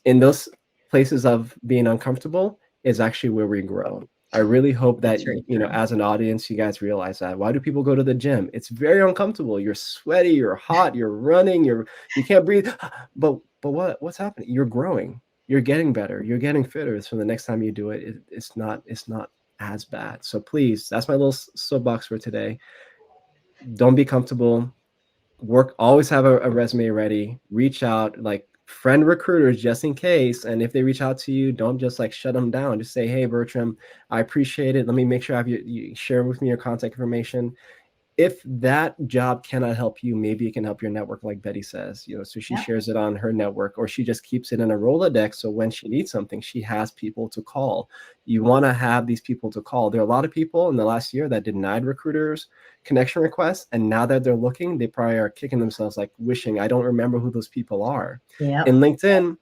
In those places of being uncomfortable is actually where we grow. I really hope that, as an audience, you guys realize that. Why do people go to the gym? It's very uncomfortable. You're sweaty, you're hot, you're running, you can't breathe. But what's happening? You're growing. You're getting better. You're getting fitter. So the next time you do it, it's not as bad. So please, that's my little soapbox for today. Don't be comfortable. Always have a resume ready. Reach out, like, friend recruiters just in case. And if they reach out to you, don't just like shut them down. Just say, hey, Bertram, I appreciate it. Let me make sure I have you share with me your contact information. If that job cannot help you, maybe it can help your network, like Betty says, so she shares it on her network, or she just keeps it in a Rolodex. So when she needs something, she has people to call. You want to have these people to call. There are a lot of people in the last year that denied recruiters connection requests. And now that they're looking, they probably are kicking themselves, like wishing, I don't remember who those people are. Yep. In LinkedIn,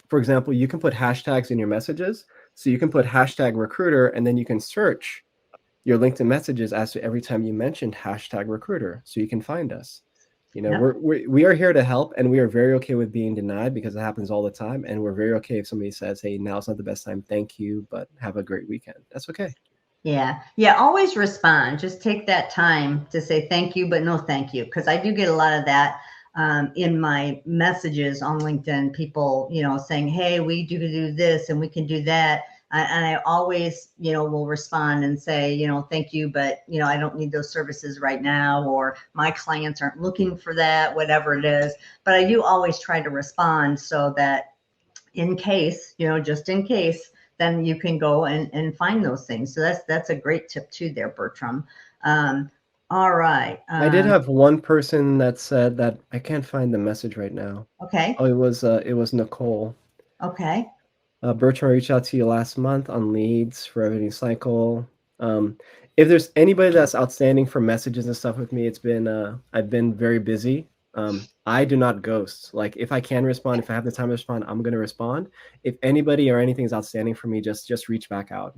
for example, you can put hashtags in your messages. So you can put hashtag recruiter, and then you can search your LinkedIn messages as to every time you mentioned hashtag recruiter, so you can find us. We are here to help, and we are very okay with being denied, because it happens all the time. And we're very okay if somebody says, hey, now's not the best time, thank you, but have a great weekend. That's okay. Yeah. Always respond. Just take that time to say thank you, but no thank you. Because I do get a lot of that in my messages on LinkedIn, people, saying, hey, we do this and we can do that. And I always, will respond and say, thank you, but, I don't need those services right now, or my clients aren't looking for that, whatever it is. But I do always try to respond, so that in case, just in case, then you can go and find those things. So that's a great tip too there, Bertram. All right. I did have one person that said that I can't find the message right now. Okay. Oh, it was Nicole. Okay. Bertram reached out to you last month on leads for revenue cycle. Um, if there's anybody that's outstanding for messages and stuff with me, it's been I've been very busy. I do not ghost. Like if I can respond, if I have the time to respond, I'm gonna respond. If anybody or anything is outstanding for me, just reach back out,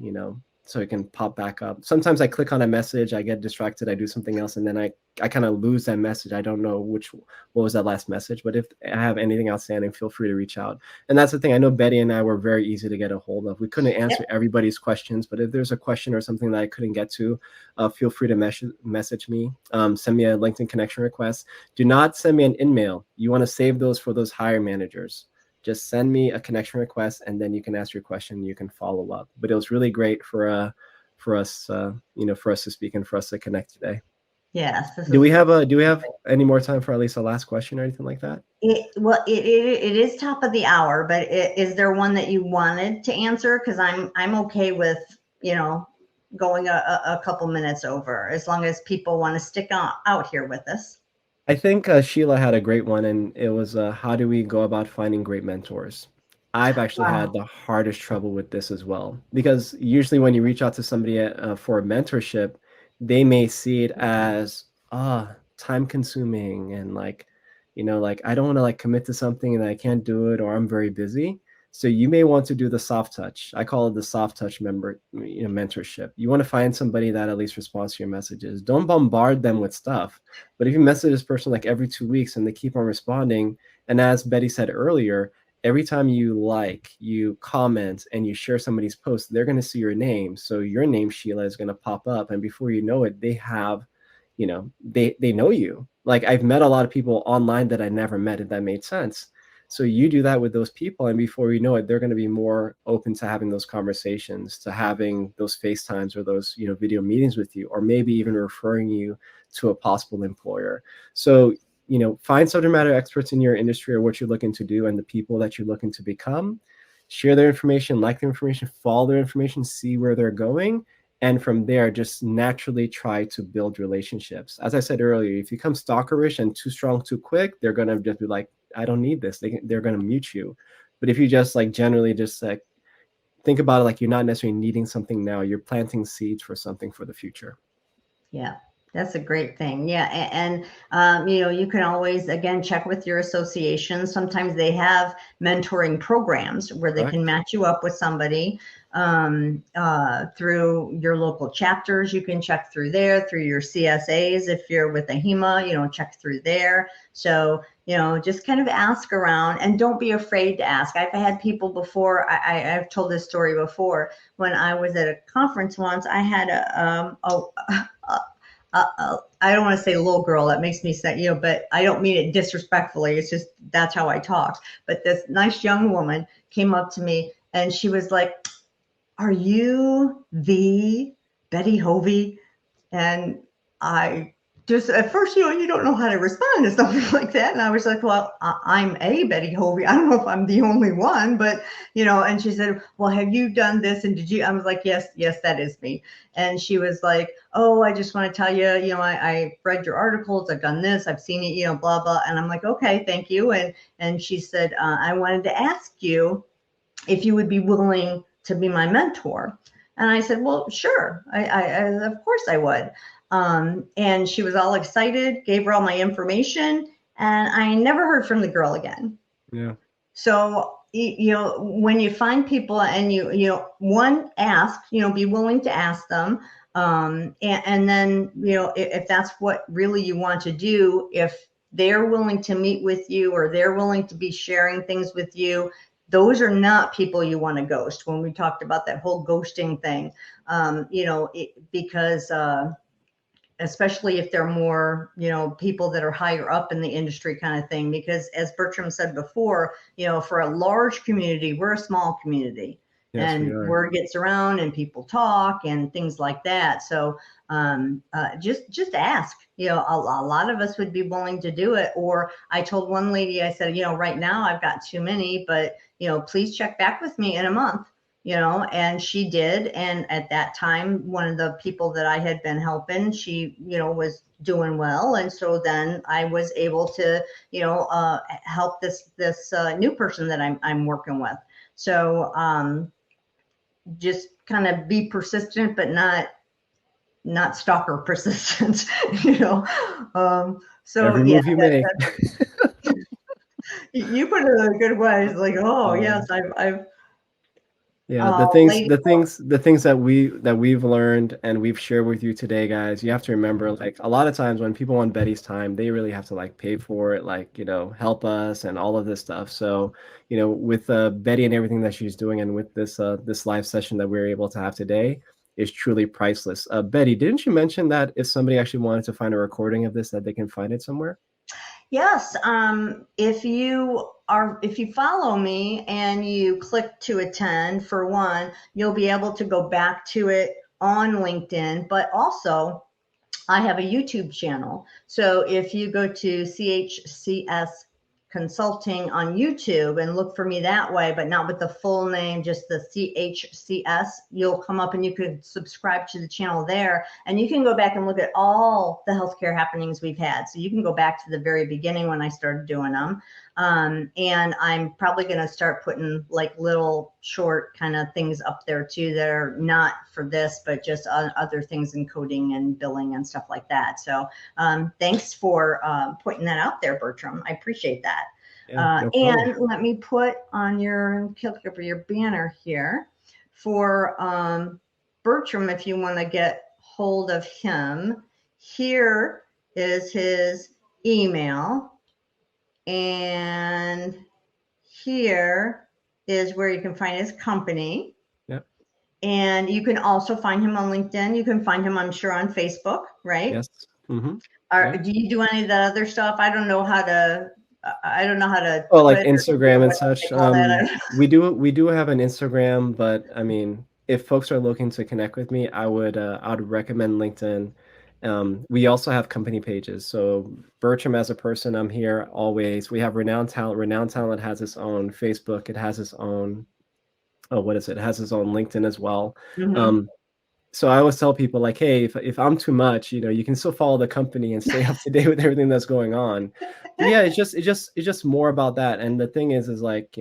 so it can pop back up. Sometimes I click on a message, I get distracted, I do something else, and then I kind of lose that message. I don't know what was that last message, but if I have anything outstanding, feel free to reach out. And that's the thing. I know Betty and I were very easy to get a hold of. We couldn't answer everybody's questions, but if there's a question or something that I couldn't get to, feel free to message me. Send me a LinkedIn connection request. Do not send me an email. You want to save those for those hire managers. Just send me a connection request, and then you can ask your question. You can follow up. But it was really great for us, for us to speak and for us to connect today. Yes. Do we have any more time for at least a last question or anything like that? It is top of the hour, but is there one that you wanted to answer? Because I'm okay with going a couple minutes over, as long as people want to stick out here with us. I think Sheila had a great one, and it was how do we go about finding great mentors? I've actually had the hardest trouble with this as well, because usually when you reach out to somebody for a mentorship, they may see it as time consuming and like I don't want to like commit to something and I can't do it, or I'm very busy. So you may want to do the soft touch. I call it the soft touch mentorship. You want to find somebody that at least responds to your messages. Don't bombard them with stuff. But if you message this person like every 2 weeks and they keep on responding, and as Betty said earlier, every time you comment, and you share somebody's post, they're going to see your name. So your name, Sheila, is going to pop up. And before you know it, they have, they know you. Like I've met a lot of people online that I never met, if that made sense. So you do that with those people, and before you know it, they're going to be more open to having those conversations, to having those FaceTimes or those video meetings with you, or maybe even referring you to a possible employer. So find subject matter experts in your industry or what you're looking to do, and the people that you're looking to become. Share their information, like their information, follow their information, see where they're going. And from there, just naturally try to build relationships. As I said earlier, if you become stalkerish and too strong too quick, they're going to just be like, I don't need this. They're going to mute you. But if you just like generally just like think about it, like you're not necessarily needing something now, you're planting seeds for something for the future. Yeah, that's a great thing. Yeah. And you can always, again, check with your association. Sometimes they have mentoring programs where they can match you up with somebody through your local chapters. You can check through there, through your CSAs. If you're with a HEMA, check through there. So, just kind of ask around, and don't be afraid to ask. I've had people before. I've told this story before. When I was at a conference once, I had I don't want to say little girl. That makes me say, but I don't mean it disrespectfully. It's just that's how I talk. But this nice young woman came up to me and she was like, "Are you the Betty Hovey?" And I just at first, you don't know how to respond to something like that. And I was like, well, I'm a Betty Hovey. I don't know if I'm the only one, but, and she said, well, have you done this? And did you? I was like, yes, that is me. And she was like, oh, I just want to tell you, I read your articles. I've done this. I've seen it, blah, blah. And I'm like, okay, thank you. And she said, I wanted to ask you if you would be willing to be my mentor. And I said, well, sure. I of course I would. And she was all excited, gave her all my information, and I never heard from the girl again. Yeah. So, when you find people and one, ask, be willing to ask them. And then, if that's what really you want to do, if they're willing to meet with you or they're willing to be sharing things with you, those are not people you want to ghost. When we talked about that whole ghosting thing, because especially if they're more, people that are higher up in the industry kind of thing, because as Bertram said before, for a large community, we're a small community. Yes, and word gets around and people talk and things like that. So just ask, a lot of us would be willing to do it. Or I told one lady, I said, right now I've got too many, but, please check back with me in a month. And she did. And at that time, one of the people that I had been helping, she, was doing well. And so then I was able to, help this new person that I'm working with. So just kind of be persistent, but not stalker persistent, you know. So Every yeah, move you make. you put it in a good way. It's like, oh yes, I've Yeah, the lady. things that we've learned and we've shared with you today, guys, you have to remember, like, a lot of times when people want Betty's time, they really have to like pay for it, like, help us and all of this stuff. So, with Betty and everything that she's doing, and with this live session that we're able to have today, is truly priceless. Betty, didn't you mention that if somebody actually wanted to find a recording of this, that they can find it somewhere? Yes, if you follow me and you click to attend, for one, you'll be able to go back to it on LinkedIn, but also I have a YouTube channel. So if you go to CHCS Consulting on YouTube and look for me that way, but not with the full name, just the CHCS, you'll come up and you can subscribe to the channel there. And you can go back and look at all the healthcare happenings we've had. So you can go back to the very beginning when I started doing them. And I'm probably going to start putting like little short kind of things up there too that are not for this, but just other things in coding and billing and stuff like that. So thanks for pointing that out there, Bertram. I appreciate that. Yeah, no problem. And let me put on your banner here for Bertram, if you want to get hold of him. Here is his email. And here is where you can find his company. Yep. And you can also find him on LinkedIn. You can find him, I'm sure, on Facebook, right? Yes. Mm-hmm. Do you do any of that other stuff? I don't know how to. Oh, like Instagram and such. We we do have an Instagram, but I mean, if folks are looking to connect with me, I would recommend LinkedIn. We also have company pages. So Bertram as a person, I'm here always. We have Renown Talent. Renown Talent has its own Facebook. It has its own, what is it? It has its own LinkedIn as well. Mm-hmm. So I always tell people, like, hey, if I'm too much, you can still follow the company and stay up to date with everything that's going on. But yeah, it's just more about that. And the thing is like,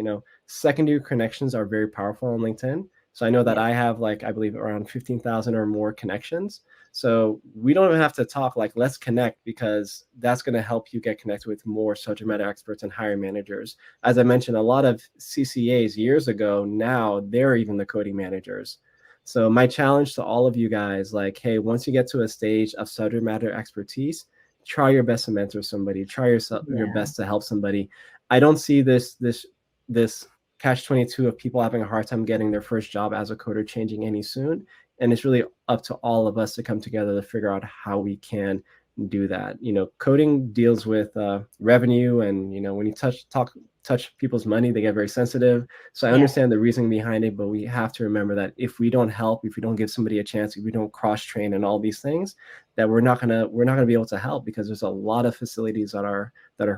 secondary connections are very powerful on LinkedIn. So I know that I have, like, I believe around 15,000 or more connections. So we don't even have to talk, like, let's connect, because that's going to help you get connected with more subject matter experts and hiring managers. As I mentioned, a lot of CCAs years ago, now they're even the coding managers. So my challenge to all of you guys, like, hey, once you get to a stage of subject matter expertise, try your best to mentor somebody, try your best to help somebody. I don't see this catch-22 of people having a hard time getting their first job as a coder changing any soon. And it's really up to all of us to come together to figure out how we can do that. Coding deals with revenue, and when you touch people's money, they get very sensitive. So I understand the reasoning behind it, but we have to remember that if we don't help, if we don't give somebody a chance, if we don't cross train and all these things, that we're not gonna be able to help, because there's a lot of facilities that are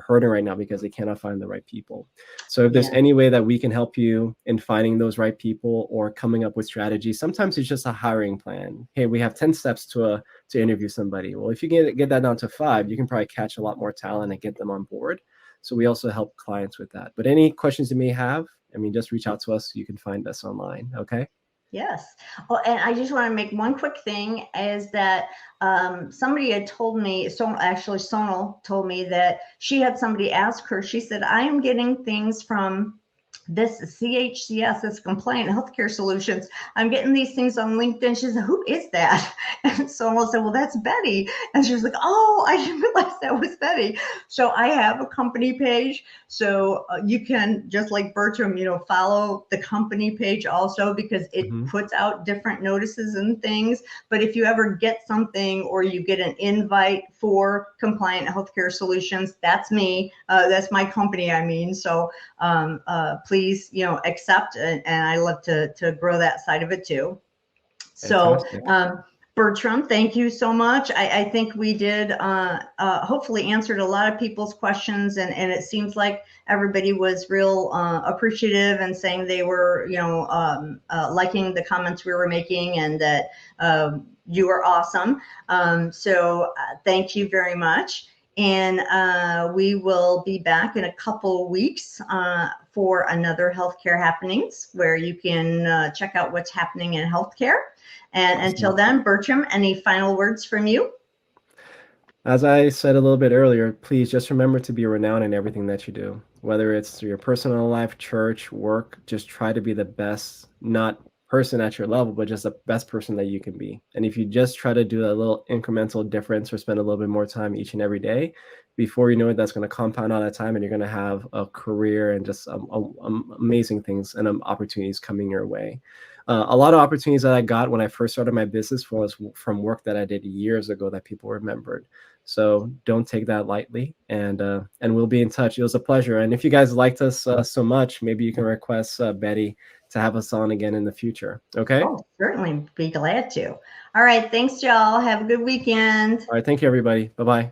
hurting right now because they cannot find the right people. So if there's any way that we can help you in finding those right people or coming up with strategies, sometimes it's just a hiring plan. Hey, we have 10 steps to interview somebody. Well, if you get that down to 5, you can probably catch a lot more talent and get them on board. So we also help clients with that. But any questions you may have, just reach out to us. You can find us online. Okay. Yes. Oh, and I just want to make one quick thing, is that somebody had told me, Sonal told me that she had somebody ask her, she said, I am getting things from this CHCS, this Compliant Healthcare Solutions. I'm getting these things on LinkedIn. She said, who is that? And someone said, well, that's Betty. And she was like, oh, I didn't realize that was Betty. So I have a company page. So you can, just like Bertram, follow the company page also, because it puts out different notices and things. But if you ever get something, or you get an invite for Compliant Healthcare Solutions, that's me. That's my company, So please, accept, and I love to grow that side of it too. So, Bertram, thank you so much. I think we did hopefully answered a lot of people's questions, and it seems like everybody was real appreciative and saying they were, liking the comments we were making, and that you were awesome. So thank you very much. And we will be back in a couple of weeks for another healthcare happenings where you can check out what's happening in healthcare. And until then, Bertram, any final words from you? As I said a little bit earlier, please just remember to be renowned in everything that you do. Whether it's your personal life, church, work, just try to be the best, not person at your level, but just the best person that you can be. And if you just try to do a little incremental difference or spend a little bit more time each and every day, before you know it, that's going to compound all that time and you're going to have a career and just amazing things and opportunities coming your way. A lot of opportunities that I got when I first started my business was from work that I did years ago that people remembered. So don't take that lightly, and we'll be in touch. It was a pleasure. And if you guys liked us so much, maybe you can request Betty to have us on again in the future. Okay? Oh, certainly be glad to. All right. Thanks, y'all. Have a good weekend. All right. Thank you, everybody. Bye-bye.